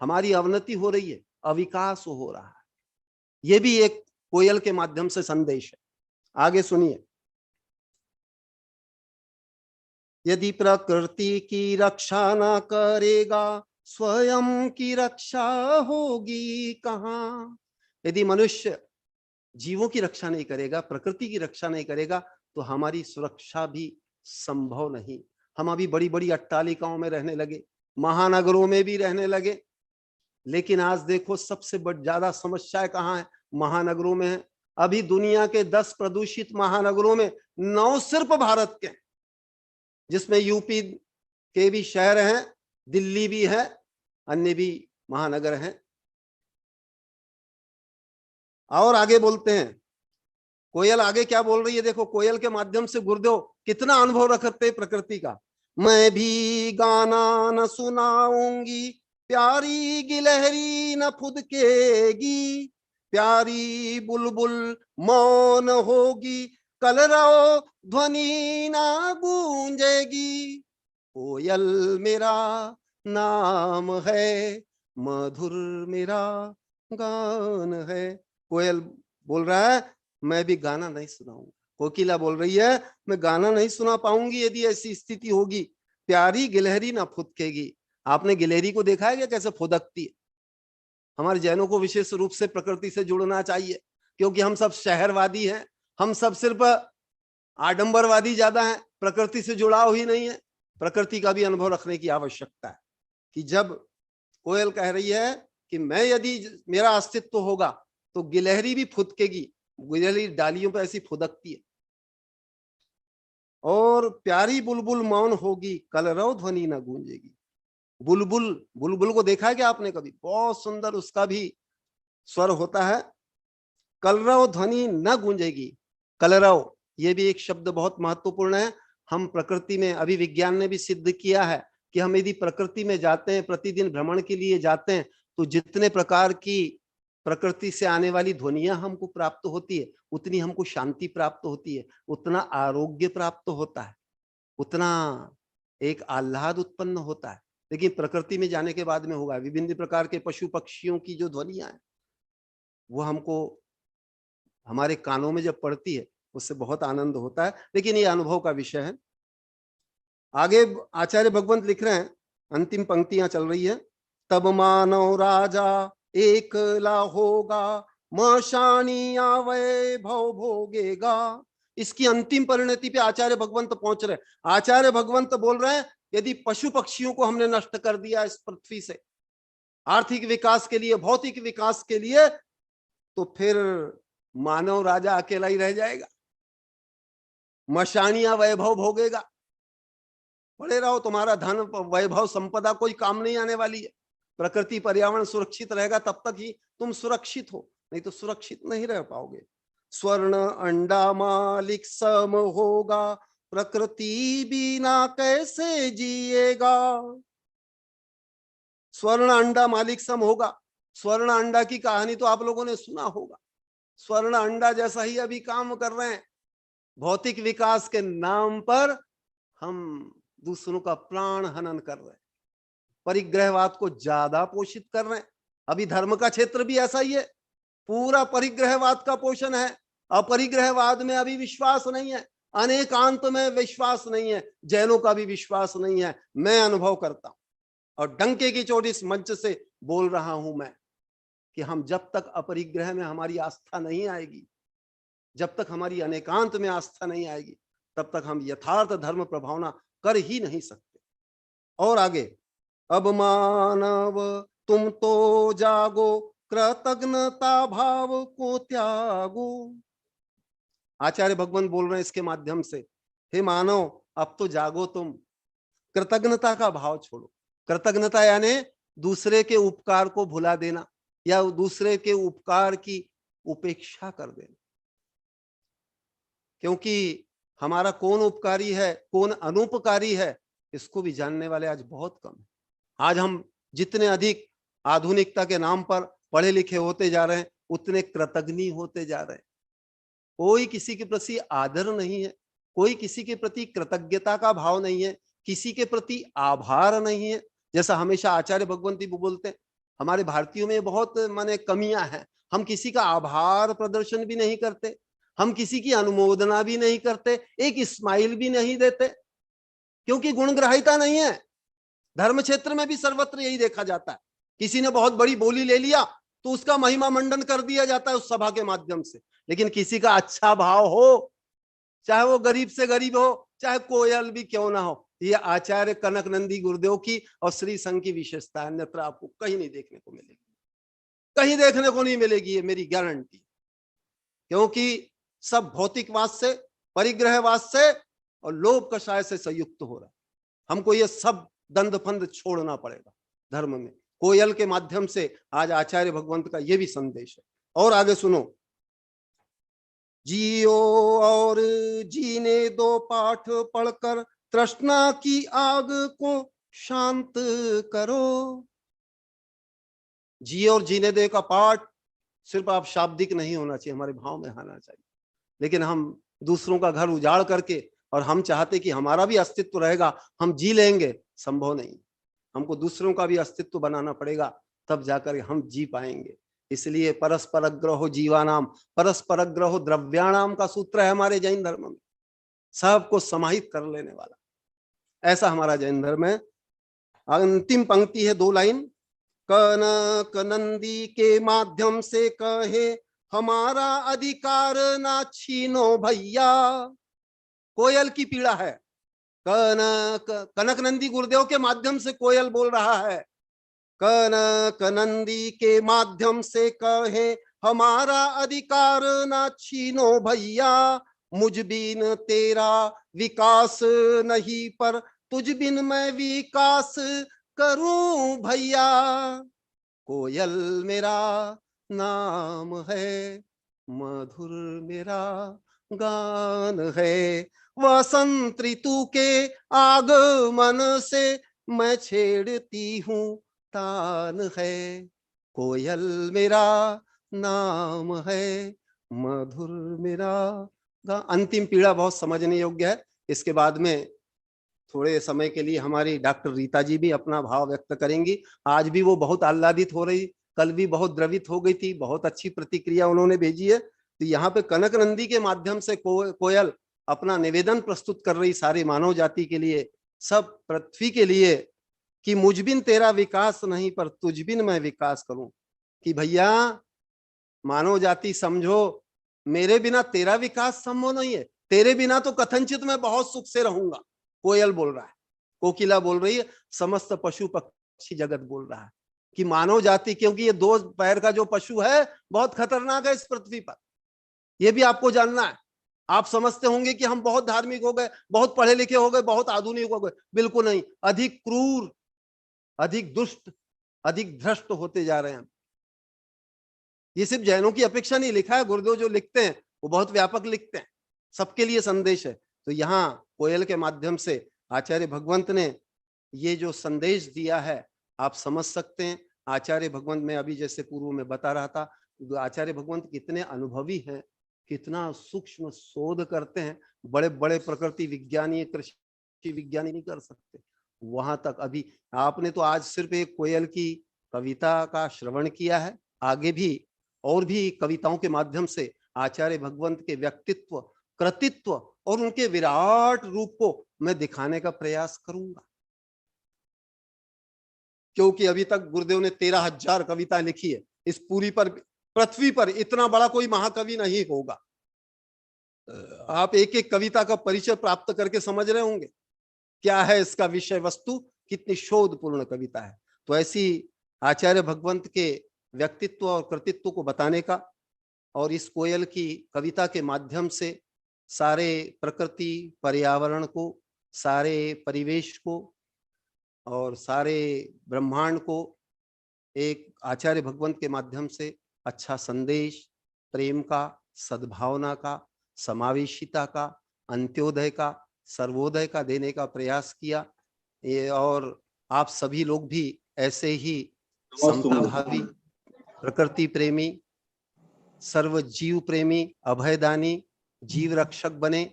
हमारी अवनति हो रही है, अविकास हो रहा है। ये भी एक कोयल के माध्यम से संदेश है। आगे सुनिए, यदि प्रकृति की रक्षा ना करेगा स्वयं की रक्षा होगी कहाँ। यदि मनुष्य जीवों की रक्षा नहीं करेगा, प्रकृति की रक्षा नहीं करेगा, तो हमारी सुरक्षा भी संभव नहीं। हम अभी बड़ी बड़ी अट्टालिकाओं में रहने लगे, महानगरों में भी रहने लगे, लेकिन आज देखो सबसे ज्यादा समस्या कहाँ है? महानगरों में है। अभी दुनिया के 10 प्रदूषित महानगरों में 9 सिर्फ भारत के, जिसमें यूपी के भी शहर हैं, दिल्ली भी है, अन्य भी महानगर हैं। और आगे बोलते हैं, कोयल आगे क्या बोल रही है? देखो कोयल के माध्यम से गुरुदेव कितना अनुभव रखते हैं प्रकृति का। मैं भी गाना न सुनाऊंगी, प्यारी गिलहरी न फुदकेगी, प्यारी बुलबुल मौन होगी, कलरव ध्वनि ना गूंजेगी। कोयल मेरा नाम है, मधुर मेरा गान है। कोयल बोल रहा है मैं भी गाना नहीं सुनाऊंगा। कोकिला बोल रही है मैं गाना नहीं सुना पाऊंगी यदि ऐसी स्थिति होगी। प्यारी गिलहरी ना फुदकेगी। आपने गिलहरी को देखा है क्या कैसे फुदकती है? हमारे जैनों को विशेष रूप से प्रकृति से जुड़ना चाहिए, क्योंकि हम सब शहरवादी हैं, हम सब सिर्फ आडंबरवादी ज्यादा हैं, प्रकृति से जुड़ाव ही नहीं है। प्रकृति का भी अनुभव रखने की आवश्यकता है कि जब कोयल कह रही है कि मैं यदि मेरा अस्तित्व होगा तो गिलहरी भी फुदकेगी, गिलहरी डालियों पे ऐसी फुदकती है। और प्यारी बुलबुल मौन होगी, कलरव ध्वनि न गूंजेगी। बुलबुल, बुलबुल को देखा है क्या आपने कभी? बहुत सुंदर उसका भी स्वर होता है, कलरव ध्वनि न गूंजेगी। कलरव, ये भी एक शब्द बहुत महत्वपूर्ण है। हम प्रकृति में, अभी विज्ञान ने भी सिद्ध किया है कि हम यदि प्रकृति में जाते हैं, प्रतिदिन भ्रमण के लिए जाते हैं, तो जितने प्रकार की प्रकृति से आने वाली ध्वनियां हमको प्राप्त होती है, उतनी हमको शांति प्राप्त होती है, उतना आरोग्य प्राप्त होता है, उतना एक आह्लाद उत्पन्न होता है। लेकिन प्रकृति में जाने के बाद में होगा, विभिन्न प्रकार के पशु पक्षियों की जो ध्वनियां हैं वो हमको हमारे कानों में जब पड़ती है उससे बहुत आनंद होता है, लेकिन ये अनुभव का विषय है। आगे आचार्य भगवंत लिख रहे हैं, अंतिम पंक्तियां चल रही है। तब मानव राजा एकला होगा, मशानिया वैभव भोगेगा। इसकी अंतिम परिणति पे आचार्य भगवंत पहुंच रहे। आचार्य भगवंत बोल रहे हैं, यदि पशु पक्षियों को हमने नष्ट कर दिया इस पृथ्वी से आर्थिक विकास के लिए, भौतिक विकास के लिए, तो फिर मानव राजा अकेला ही रह जाएगा, मशानिया वैभव भोगेगा। पड़े रहो, तुम्हारा धन वैभव संपदा कोई काम नहीं आने वाली है। प्रकृति पर्यावरण सुरक्षित रहेगा तब तक ही तुम सुरक्षित हो, नहीं तो सुरक्षित नहीं रह पाओगे। स्वर्ण अंडा मालिक सम होगा, प्रकृति बिना कैसे जिएगा। स्वर्ण अंडा मालिक सम होगा। स्वर्ण अंडा की कहानी तो आप लोगों ने सुना होगा। स्वर्ण अंडा जैसा ही अभी काम कर रहे हैं। भौतिक विकास के नाम पर हम दूसरों का प्राण हनन कर रहे हैं, परिग्रहवाद को ज्यादा पोषित कर रहे हैं। अभी धर्म का क्षेत्र भी ऐसा ही है, पूरा परिग्रहवाद का पोषण है। अपरिग्रहवाद में अभी विश्वास नहीं है, अनेकांत में विश्वास नहीं है, जैनों का भी विश्वास नहीं है। मैं अनुभव करता हूं और डंके की चोट इस मंच से बोल रहा हूं मैं कि हम जब तक अपरिग्रह में हमारी आस्था नहीं आएगी, जब तक हमारी अनेकांत में आस्था नहीं आएगी, तब तक हम यथार्थ धर्म प्रभावना कर ही नहीं सकते। और आगे, अब मानव तुम तो जागो, कृतज्ञता भाव को त्यागो। आचार्य भगवान बोल रहे हैं इसके माध्यम से, हे मानव अब तो जागो, तुम कृतज्ञता का भाव छोड़ो। कृतज्ञता यानी दूसरे के उपकार को भुला देना या दूसरे के उपकार की उपेक्षा कर देना। क्योंकि हमारा कौन उपकारी है, कौन अनुपकारी है, इसको भी जानने वाले आज बहुत कम है। आज हम जितने अधिक आधुनिकता के नाम पर पढ़े लिखे होते जा रहे हैं, उतने कृतज्ञ होते जा रहे हैं। कोई किसी के प्रति आदर नहीं है, कोई किसी के प्रति कृतज्ञता का भाव नहीं है, किसी के प्रति आभार नहीं है। जैसा हमेशा आचार्य भगवंती बोलते हैं, हमारे भारतीयों में बहुत माने कमियां हैं। हम किसी का आभार प्रदर्शन भी नहीं करते, हम किसी की अनुमोदना भी नहीं करते, एक स्माइल भी नहीं देते, क्योंकि गुणग्राहिता नहीं है। धर्म क्षेत्र में भी सर्वत्र यही देखा जाता है। किसी ने बहुत बड़ी बोली ले लिया तो उसका महिमा मंडन कर दिया जाता है उस सभा के माध्यम से। लेकिन किसी का अच्छा भाव हो, चाहे वो गरीब से गरीब हो, चाहे कोयल भी क्यों ना हो, ये आचार्य कनक नंदी गुरुदेव की और श्री संघ की विशेषता है। अन्यत्र आपको कहीं नहीं देखने को मिलेगी, कहीं देखने को नहीं मिलेगी, ये मेरी गारंटी। क्योंकि सब भौतिकवाद से, परिग्रहवाद से और लोभ कषाय से संयुक्त हो रहा है। हमको ये सब दंड फंद छोड़ना पड़ेगा धर्म में। कोयल के माध्यम से आज आचार्य भगवंत का ये भी संदेश है। और आगे सुनो, जियो और जीने दो पाठ पढ़कर, तृष्णा की आग को शांत करो। जियो और जीने दे का पाठ सिर्फ आप शाब्दिक नहीं होना चाहिए, हमारे भाव में आना चाहिए। लेकिन हम दूसरों का घर उजाड़ करके और हम चाहते कि हमारा भी अस्तित्व रहेगा, हम जी लेंगे, संभव नहीं। हमको दूसरों का भी अस्तित्व बनाना पड़ेगा, तब जाकर हम जी पाएंगे। इसलिए परस्पर ग्रहो जीवानाम परस्पर ग्रहो द्रव्याणाम का सूत्र है हमारे जैन धर्म में, सबको समाहित कर लेने वाला, ऐसा हमारा जैन धर्म है। अंतिम पंक्ति है 2 लाइन, कनक नंदी के माध्यम से कहे, हमारा अधिकार ना छीनो भैया। कोयल की पीड़ा है, कनक नंदी गुरुदेव के माध्यम से कोयल बोल रहा है, कनक नंदी के माध्यम से कहे, हमारा अधिकार ना छीनो भैया, मुझ बिन तेरा विकास नहीं, पर तुझ बिन मैं विकास करूं भैया। कोयल मेरा नाम है, मधुर मेरा गान है, वसंत ऋतु के आगमन से मैं छेड़ती हूँ तान है। कोयल मेरा नाम है, मधुर मेरा गान। अंतिम पीड़ा बहुत समझने योग्य है। इसके बाद में थोड़े समय के लिए हमारी डॉक्टर रीता जी भी अपना भाव व्यक्त करेंगी। आज भी वो बहुत आह्लादित हो रही, कल भी बहुत द्रवित हो गई थी, बहुत अच्छी प्रतिक्रिया उन्होंने भेजी है। तो यहाँ पे कनक नंदी के माध्यम से कोयल अपना निवेदन प्रस्तुत कर रही सारी मानव जाति के लिए, सब पृथ्वी के लिए, कि मुझ बिन तेरा विकास नहीं, पर तुझ बिन मैं विकास करूं। कि भैया मानव जाति समझो, मेरे बिना तेरा विकास संभव नहीं है, तेरे बिना तो कथनचित मैं बहुत सुख से रहूंगा। कोयल बोल रहा है, कोकिला बोल रही है, समस्त पशु पक्षी जगत बोल रहा है कि मानव जाति, क्योंकि ये 2 पैर का जो पशु है बहुत खतरनाक है इस पृथ्वी पर। ये भी आपको जानना है। आप समझते होंगे कि हम बहुत धार्मिक हो गए, बहुत पढ़े लिखे हो गए, बहुत आधुनिक हो गए। बिल्कुल नहीं, अधिक क्रूर, अधिक दुष्ट, अधिक भ्रष्ट होते जा रहे हैं। ये सिर्फ जैनों की अपेक्षा नहीं, लिखा है गुरुदेव जो लिखते हैं वो बहुत व्यापक लिखते हैं, सबके लिए संदेश है। तो यहाँ कोयल के माध्यम से आचार्य भगवंत ने ये जो संदेश दिया है आप समझ सकते हैं। आचार्य भगवंत, मैं अभी जैसे पूर्व में बता रहा था, आचार्य भगवंत कितने अनुभवी हैं, कितना सूक्ष्म शोध करते हैं, बड़े बड़े प्रकृति विज्ञानी, कृषि विज्ञानी नहीं कर सकते वहां तक। अभी आपने तो आज सिर्फ एक कोयल की कविता का श्रवण किया है, आगे भी और भी कविताओं के माध्यम से आचार्य भगवंत के व्यक्तित्व, कृतित्व और उनके विराट रूप को मैं दिखाने का प्रयास करूंगा। क्योंकि अभी तक गुरुदेव ने 13,000 कविता लिखी है। इस पूरी पर पृथ्वी पर इतना बड़ा कोई महाकवि नहीं होगा। आप एक एक कविता का परिचय प्राप्त करके समझ रहे होंगे क्या है इसका विषय वस्तु, कितनी शोधपूर्ण कविता है। तो ऐसी आचार्य भगवंत के व्यक्तित्व और कृतित्व को बताने का, और इस कोयल की कविता के माध्यम से सारे प्रकृति पर्यावरण को, सारे परिवेश को और सारे ब्रह्मांड को एक आचार्य भगवंत के माध्यम से अच्छा संदेश, प्रेम का, सद्भावना का, समावेशिता का, अंत्योदय का, सर्वोदय का देने का प्रयास किया। ये और आप सभी लोग भी ऐसे ही समताभावी, प्रकृति प्रेमी, सर्व जीव प्रेमी, अभयदानी, जीव रक्षक बने,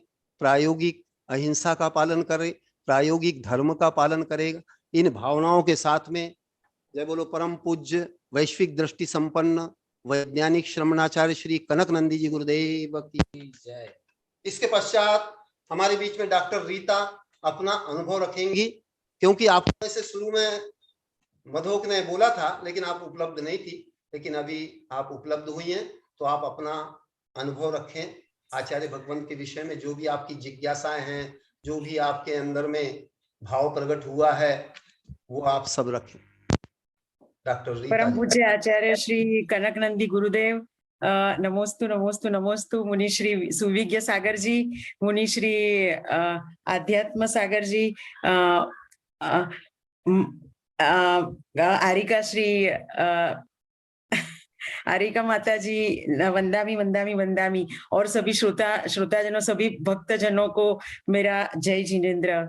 प्रायोगिक अहिंसा का पालन करें, प्रायोगिक धर्म का पालन करेगा। इन भावनाओं के साथ में जय बोलो परम पूज्य वैश्विक दृष्टि संपन्न वैज्ञानिक श्रमणाचार्य श्री कनक नंदी जी गुरुदेव की जय। इसके पश्चात हमारे बीच में डॉक्टर रीता अपना अनुभव रखेंगी, क्योंकि आपको से शुरू में मधोक ने बोला था लेकिन आप उपलब्ध नहीं थी, लेकिन अभी आप उपलब्ध हुई हैं, तो आप अपना अनुभव रखें आचार्य भगवंत के विषय में। जो भी आपकी जिज्ञासाएं हैं, जो भी आपके अंदर में भाव प्रकट हुआ है, वो आप सब रखें। डॉक्टर रीता परम जी। पूज्य आचार्य श्री कनक नंदी गुरुदेव, नमोस्तु नमोस्तु नमोस्तु। मुनि श्री सुविज्ञ सागर जी, मुनि श्री आध्यात्म सागर जी, आरिका श्री आरिका माता जी, वंदामी वंदामी वंदामी, और सभी श्रोताजनों, सभी भक्तजनों को मेरा जय जिनेन्द्र।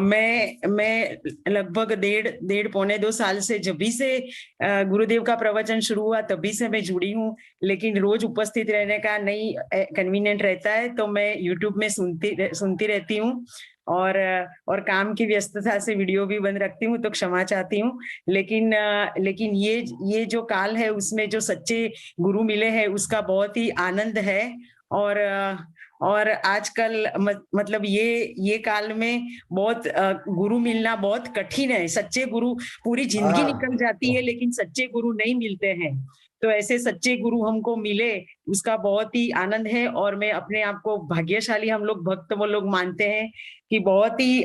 मैं लगभग डेढ़ पौने 2 साल से, जब भी से गुरुदेव का प्रवचन शुरू हुआ तभी से मैं जुड़ी हूँ, लेकिन रोज उपस्थित रहने का नहीं कन्वीनियंट रहता है, तो मैं यूट्यूब में सुनती रहती हूँ और काम की व्यस्तता से वीडियो भी बंद रखती हूँ, तो क्षमा चाहती हूँ। लेकिन ये जो काल है उसमें जो सच्चे गुरु मिले हैं उसका बहुत ही आनंद है। और आजकल मतलब ये काल में बहुत गुरु मिलना बहुत कठिन है। सच्चे गुरु, पूरी जिंदगी निकल जाती है लेकिन सच्चे गुरु नहीं मिलते हैं। तो ऐसे सच्चे गुरु हमको मिले, उसका बहुत ही आनंद है। और मैं अपने आप को भाग्यशाली, हम लोग भक्त वो लोग मानते हैं कि बहुत ही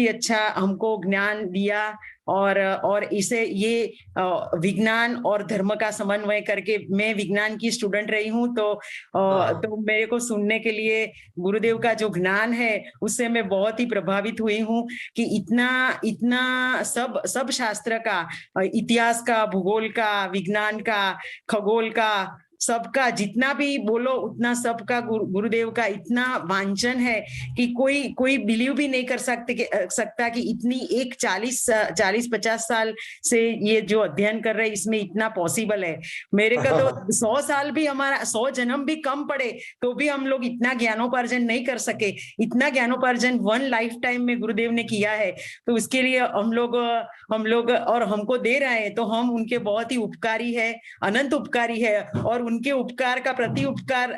अच्छा हमको ज्ञान दिया और इसे ये विज्ञान और धर्म का समन्वय करके, मैं विज्ञान की स्टूडेंट रही हूँ, तो मेरे को सुनने के लिए गुरुदेव का जो ज्ञान है उससे मैं बहुत ही प्रभावित हुई हूँ कि इतना सब शास्त्र का, इतिहास का, भूगोल का, विज्ञान का, खगोल का, सबका जितना भी बोलो उतना सबका गुरुदेव का इतना वांछन है कि कोई बिलीव भी नहीं कर सकता कि इतनी एक 40-50 साल से ये जो अध्ययन कर रहे हैं इसमें इतना पॉसिबल है। मेरे का तो 100 साल भी, हमारा 100 जन्म भी कम पड़े तो भी हम लोग इतना ज्ञानोपार्जन नहीं कर सके। इतना ज्ञानोपार्जन 1 लाइफ टाइम में गुरुदेव ने किया है, तो उसके लिए हम लोग और हमको दे रहे हैं, तो हम उनके बहुत ही उपकारी है, अनंत उपकारी है, और उनके उपकार का प्रति उपकार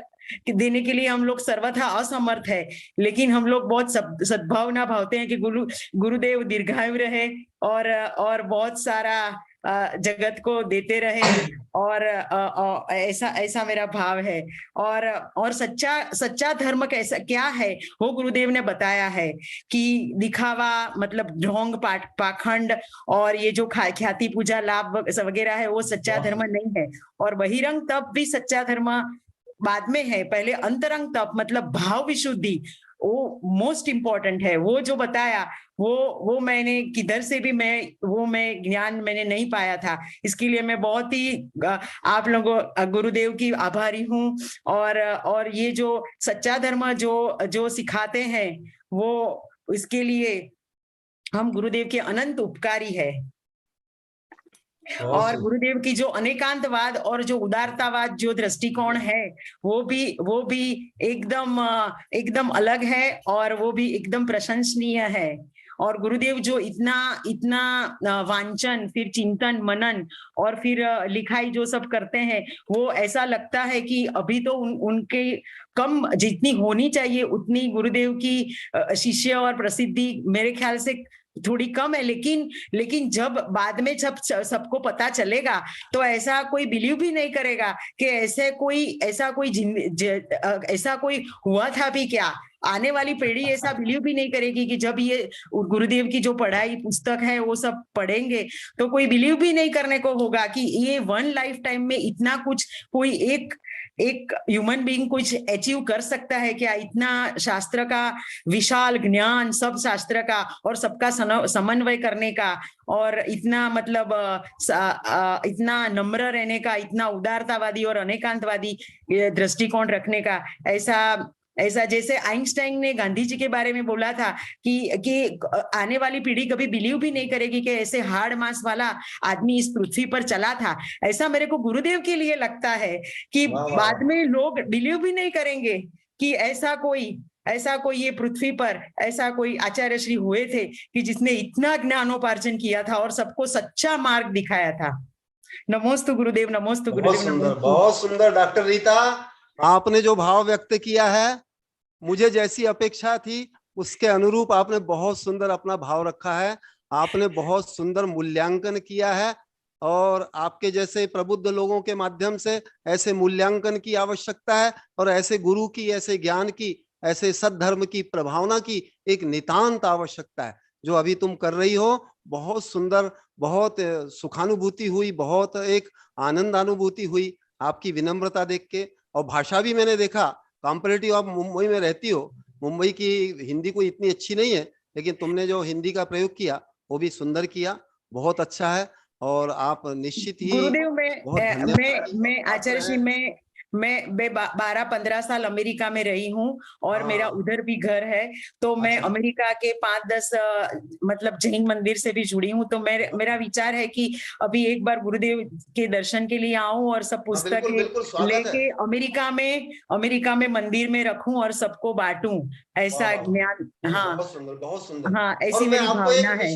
देने के लिए हम लोग सर्वथा असमर्थ है। लेकिन हम लोग बहुत सद्भावना भावते हैं कि गुरुदेव दीर्घायु रहे और बहुत सारा जगत को देते रहे, और ऐसा मेरा भाव है। और सच्चा धर्म कैसा क्या है वो गुरुदेव ने बताया है कि दिखावा मतलब ढोंग पाखंड और ये जो ख्याति पूजा लाभ वगैरह है वो सच्चा धर्म नहीं है। और बहिरंग तप भी सच्चा धर्म बाद में है, पहले अंतरंग तप मतलब भाव विशुद्धि वो मोस्ट इम्पोर्टेंट है। वो जो बताया वो मैंने किधर से भी मैं ज्ञान मैंने नहीं पाया था। इसके लिए मैं बहुत ही आप लोगों गुरुदेव की आभारी हूँ। और ये जो सच्चा धर्म जो सिखाते हैं वो, इसके लिए हम गुरुदेव के अनंत उपकारी है। और गुरुदेव की जो अनेकांतवाद और जो उदारतावाद जो दृष्टिकोण है वो भी एकदम अलग है, और वो भी एकदम प्रशंसनीय है। और गुरुदेव जो इतना वांचन, फिर चिंतन मनन और फिर लिखाई जो सब करते हैं, वो ऐसा लगता है कि अभी तो उनके कम जितनी होनी चाहिए उतनी गुरुदेव की शिष्य और प्रसिद्धि मेरे ख्याल से थोड़ी कम है। लेकिन जब बाद में जब सबको पता चलेगा तो ऐसा कोई बिलीव भी नहीं करेगा कि ऐसा कोई हुआ था भी क्या। आने वाली पीढ़ी ऐसा बिलीव भी नहीं करेगी कि जब ये गुरुदेव की जो पढ़ाई पुस्तक है वो सब पढ़ेंगे तो कोई बिलीव भी नहीं करने को होगा कि ये 1 लाइफ टाइम में इतना कुछ कोई एक ह्यूमन बीइंग कुछ अचीव कर सकता है क्या। इतना शास्त्र का विशाल ज्ञान, सब शास्त्र का और सबका समन्वय करने का, और इतना मतलब इतना नम्र रहने का, इतना उदारतावादी और अनेकांतवादी दृष्टिकोण रखने का। ऐसा जैसे आइंस्टाइन ने गांधी जी के बारे में बोला था कि आने वाली पीढ़ी कभी बिलीव भी नहीं करेगी कि ऐसे हार्ड मास वाला आदमी इस पृथ्वी पर चला था। ऐसा मेरे को गुरुदेव के लिए लगता है कि बाद में लोग बिलीव भी नहीं करेंगे कि ऐसा कोई ये पृथ्वी पर ऐसा कोई आचार्य श्री हुए थे कि जिसने इतना ज्ञानोपार्जन किया था और सबको सच्चा मार्ग दिखाया था। नमोस्तु गुरुदेव, नमोस्तु गुरुदेव। बहुत सुंदर डॉक्टर रीता, आपने जो भाव व्यक्त किया है मुझे जैसी अपेक्षा थी उसके अनुरूप आपने बहुत सुंदर अपना भाव रखा है। आपने बहुत सुंदर मूल्यांकन किया है, और आपके जैसे प्रबुद्ध लोगों के माध्यम से ऐसे मूल्यांकन की आवश्यकता है, और ऐसे गुरु की, ऐसे ज्ञान की, ऐसे सद्धर्म की प्रभावना की एक नितांत आवश्यकता है। जो अभी तुम कर रही हो बहुत सुंदर, बहुत सुखानुभूति हुई, बहुत एक आनंदानुभूति हुई आपकी विनम्रता देख के। और भाषा भी मैंने देखा, कंपैरेटिव आप मुंबई में रहती हो, मुंबई की हिंदी कोई इतनी अच्छी नहीं है, लेकिन तुमने जो हिंदी का प्रयोग किया वो भी सुंदर किया, बहुत अच्छा है। और आप निश्चित ही गुरुदेव मैं आचार्य जी मैं 12-15 साल अमेरिका में रही हूँ और मेरा उधर भी घर है, तो मैं अमेरिका के 5-10 मतलब जैन मंदिर से भी जुड़ी हूँ। तो मेरा विचार है कि अभी एक बार गुरुदेव के दर्शन के लिए आऊं और सब पुस्तकें लेके अमेरिका में मंदिर में रखूं और सबको बांटूं, ऐसा ज्ञान। हाँ बहुत सुंदर। हाँ, ऐसी मेरी भावना है।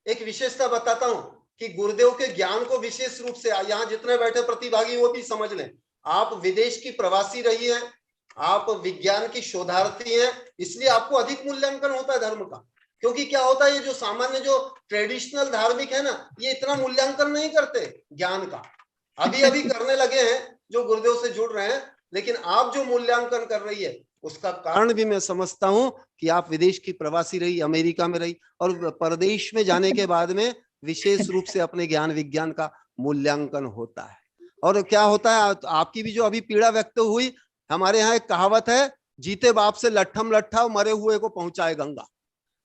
एक विशेषता बताता हूँ कि गुरुदेव के ज्ञान को विशेष रूप से यहाँ जितने बैठे प्रतिभागी वो भी समझ लें। आप विदेश की प्रवासी रही हैं, आप विज्ञान की शोधार्थी हैं, इसलिए आपको अधिक मूल्यांकन होता है धर्म का। क्योंकि क्या होता है, ये जो सामान्य जो ट्रेडिशनल धार्मिक है ना, ये इतना मूल्यांकन नहीं करते ज्ञान का, अभी करने लगे हैं जो गुरुदेव से जुड़ रहे हैं। लेकिन आप जो मूल्यांकन कर रही है उसका कारण भी मैं समझता हूं कि आप विदेश की प्रवासी रही, अमेरिका में रही, और परदेश में जाने के बाद में विशेष रूप से अपने ज्ञान विज्ञान का मूल्यांकन होता है। और क्या होता है, आपकी भी जो अभी पीड़ा व्यक्त हुई, हमारे यहाँ एक कहावत है, जीते बाप से लट्ठम लट्ठा, मरे हुए को पहुंचाए गंगा।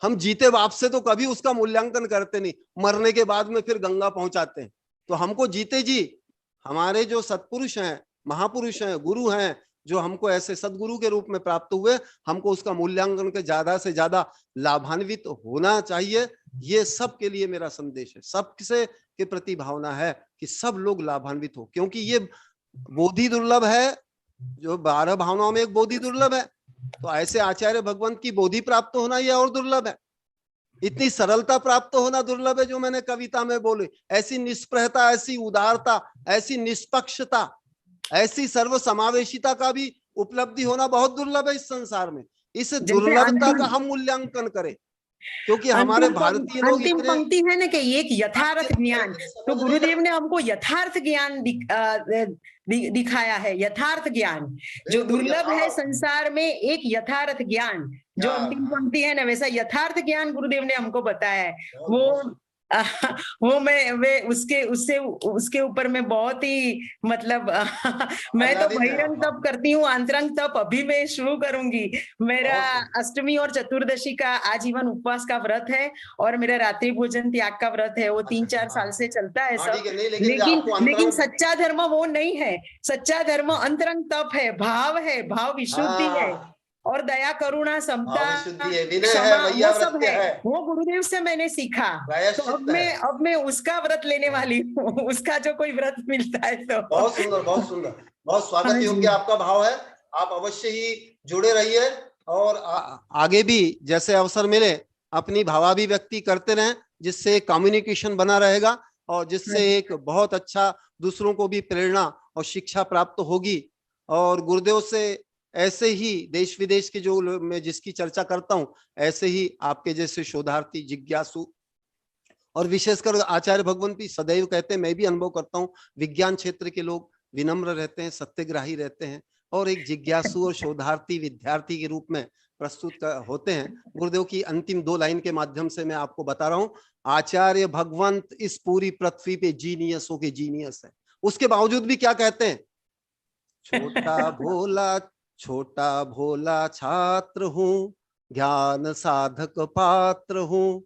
हम जीते बाप से तो कभी उसका मूल्यांकन करते नहीं, मरने के बाद में फिर गंगा पहुंचाते हैं। तो हमको जीते जी हमारे जो सत्पुरुष हैं, महापुरुष हैं, गुरु हैं, जो हमको ऐसे सदगुरु के रूप में प्राप्त हुए, हमको उसका मूल्यांकन के ज्यादा से ज्यादा लाभान्वित होना चाहिए। ये सबके लिए मेरा संदेश है, सबसे के प्रति भावना है कि सब लोग लाभान्वित हो, क्योंकि ये बोधि दुर्लभ है। जो 12 भावनाओं में एक बोधि दुर्लभ है, तो ऐसे आचार्य भगवंत की बोधि प्राप्त होना यह और दुर्लभ है। इतनी सरलता प्राप्त होना दुर्लभ है, जो मैंने कविता में बोली, ऐसी निष्प्रहता, ऐसी उदारता, ऐसी निष्पक्षता, ऐसी सर्व समावेशिता का भी उपलब्धि होना बहुत दुर्लभ है इस संसार में। इस दुर्लभता का हम मूल्यांकन करें, क्योंकि हमारे भारतीय लोग अंतिम पंक्ति है ना कि एक यथार्थ ज्ञान, तो गुरुदेव ने हमको यथार्थ ज्ञान दिखाया है। यथार्थ ज्ञान जो दुर्लभ है संसार में, एक यथार्थ ज्ञान जो अंतिम पंक्ति है ना, वैसा यथार्थ ज्ञान गुरुदेव ने हमको बताया है। वो मैं उसके ऊपर मैं बहुत ही मतलब मैं तो बहिरंग तप करती हूँ, आंतरंग तप अभी मैं शुरू करूंगी। मेरा अष्टमी और चतुर्दशी का आजीवन उपवास का व्रत है, और मेरा रात्रि भोजन त्याग का व्रत है। वो 3-4 साल से चलता है सब, लेकिन सच्चा धर्म वो नहीं है। सच्चा धर्म अंतरंग तप है, भाव है, भाव विशुद्धि है, और दया, करुणा, समता, वो सब है। वो गुरुदेव से मैंने सीखा, तो अब मैं उसका व्रत लेने वाली हूँ, उसका जो कोई व्रत मिलता है तो। बहुत सुंदर, बहुत सुंदर, बहुत स्वागत योग्य आपका भाव है। आप अवश्य ही जुड़े रहिए, और आगे भी जैसे अवसर मिले अपनी भावाभिव्यक्ति करते रहें, जिससे कम्युनिकेशन बना रहेगा, और जिससे एक बहुत अच्छा दूसरों को भी प्रेरणा और शिक्षा प्राप्त होगी। और गुरुदेव से ऐसे ही देश विदेश के जो मैं जिसकी चर्चा करता हूं, ऐसे ही आपके जैसे शोधार्थी, जिज्ञासु, और विशेषकर आचार्य भगवंत भी सदैव कहते हैं, मैं भी अनुभव करता हूं, विज्ञान क्षेत्र के लोग विनम्र रहते हैं, सत्यग्राही रहते हैं, और एक जिज्ञासु और शोधार्थी विद्यार्थी के रूप में प्रस्तुत होते हैं। गुरुदेव की अंतिम 2 लाइन के माध्यम से मैं आपको बता रहा हूं, आचार्य भगवंत इस पूरी पृथ्वी पे जीनियसों के जीनियस है। उसके बावजूद भी क्या कहते हैं, छोटा भोला छात्र हूँ, ज्ञान साधक पात्र हूँ,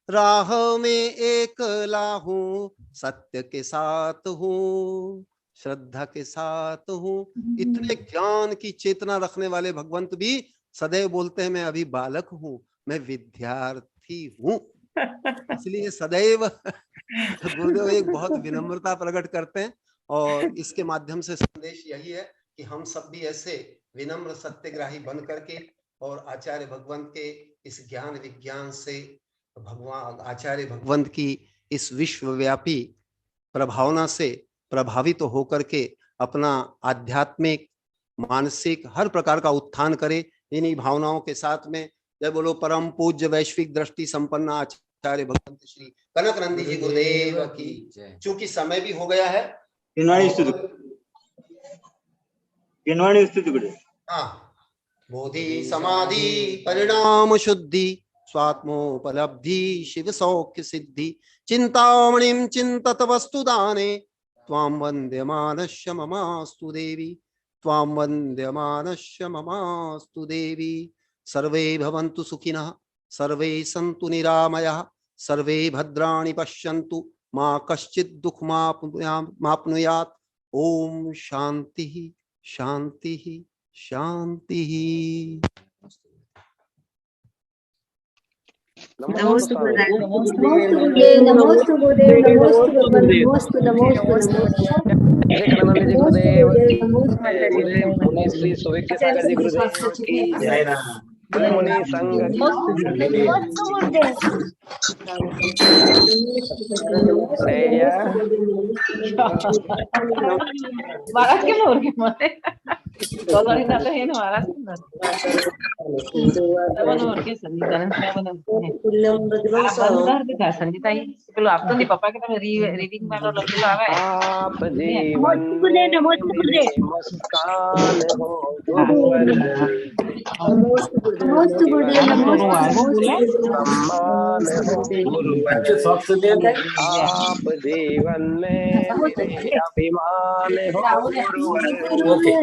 राह में एकला हूँ, सत्य के साथ हूँ, श्रद्धा के साथ हूँ। इतने ज्ञान की चेतना रखने वाले भगवंत भी सदैव बोलते हैं, मैं अभी बालक हूँ, मैं विद्यार्थी हूँ। इसलिए सदैव गुरुदेव एक बहुत विनम्रता प्रकट करते हैं, और इसके माध्यम से संदेश यही है कि हम सब भी ऐसे विनम्र सत्यग्राही बन करके, और आचार्य भगवंत के इस ज्ञान विज्ञान से, भगवान आचार्य भगवंत की इस विश्वव्यापी प्रभावना से प्रभावित तो होकर के अपना आध्यात्मिक, मानसिक हर प्रकार का उत्थान करे। इन्हीं भावनाओं के साथ में जय बोलो परम पूज्य वैश्विक दृष्टि संपन्न आचार्य भगवंत श्री कनक नंदी जी गुरुदेव की। चूंकि समय भी हो गया है, बोधि समाधि परिणाम शुद्धि स्वात्मोपलब्धि शिव सौख्य सिद्धि चिंतामणिं चिंतत वस्तु दाने त्वां वन्द्यमानस्य ममास्तु देवी, त्वां वन्द्यमानस्य ममास्तु देवी। सर्वे भवन्तु सुखिनः, सर्वे सन्तु निरामयाः, सर्वे भद्राणि पश्यन्तु, मा कश्चित् दुःखमाप्नुयात्। ओम शांति शांति शांति। नमोस्तु गुरुदेव, नमोस्तु गुरुदेव, नमोस्तु भगवान, नमोस्तु नमोस्तु नमोस्तु। मुनि श्री सुविख्य सागर जी गुरुदेव की जय। मुनि संघ महाराज के Tolongin natin yun, maras na. Naman ke sanditan saya benar. Benar tidak sanditai. Kalau apa di papa kita reading malu lagi lah apa. आप जीवन नमोस्तु गुरुदेव नमोस्तु गुरुदेव मुस्कान हो नमोस्तु गुरुदेव नमोस्तु सम्मान हो आप जीवन में मेरे अभिमान हो गुरुवर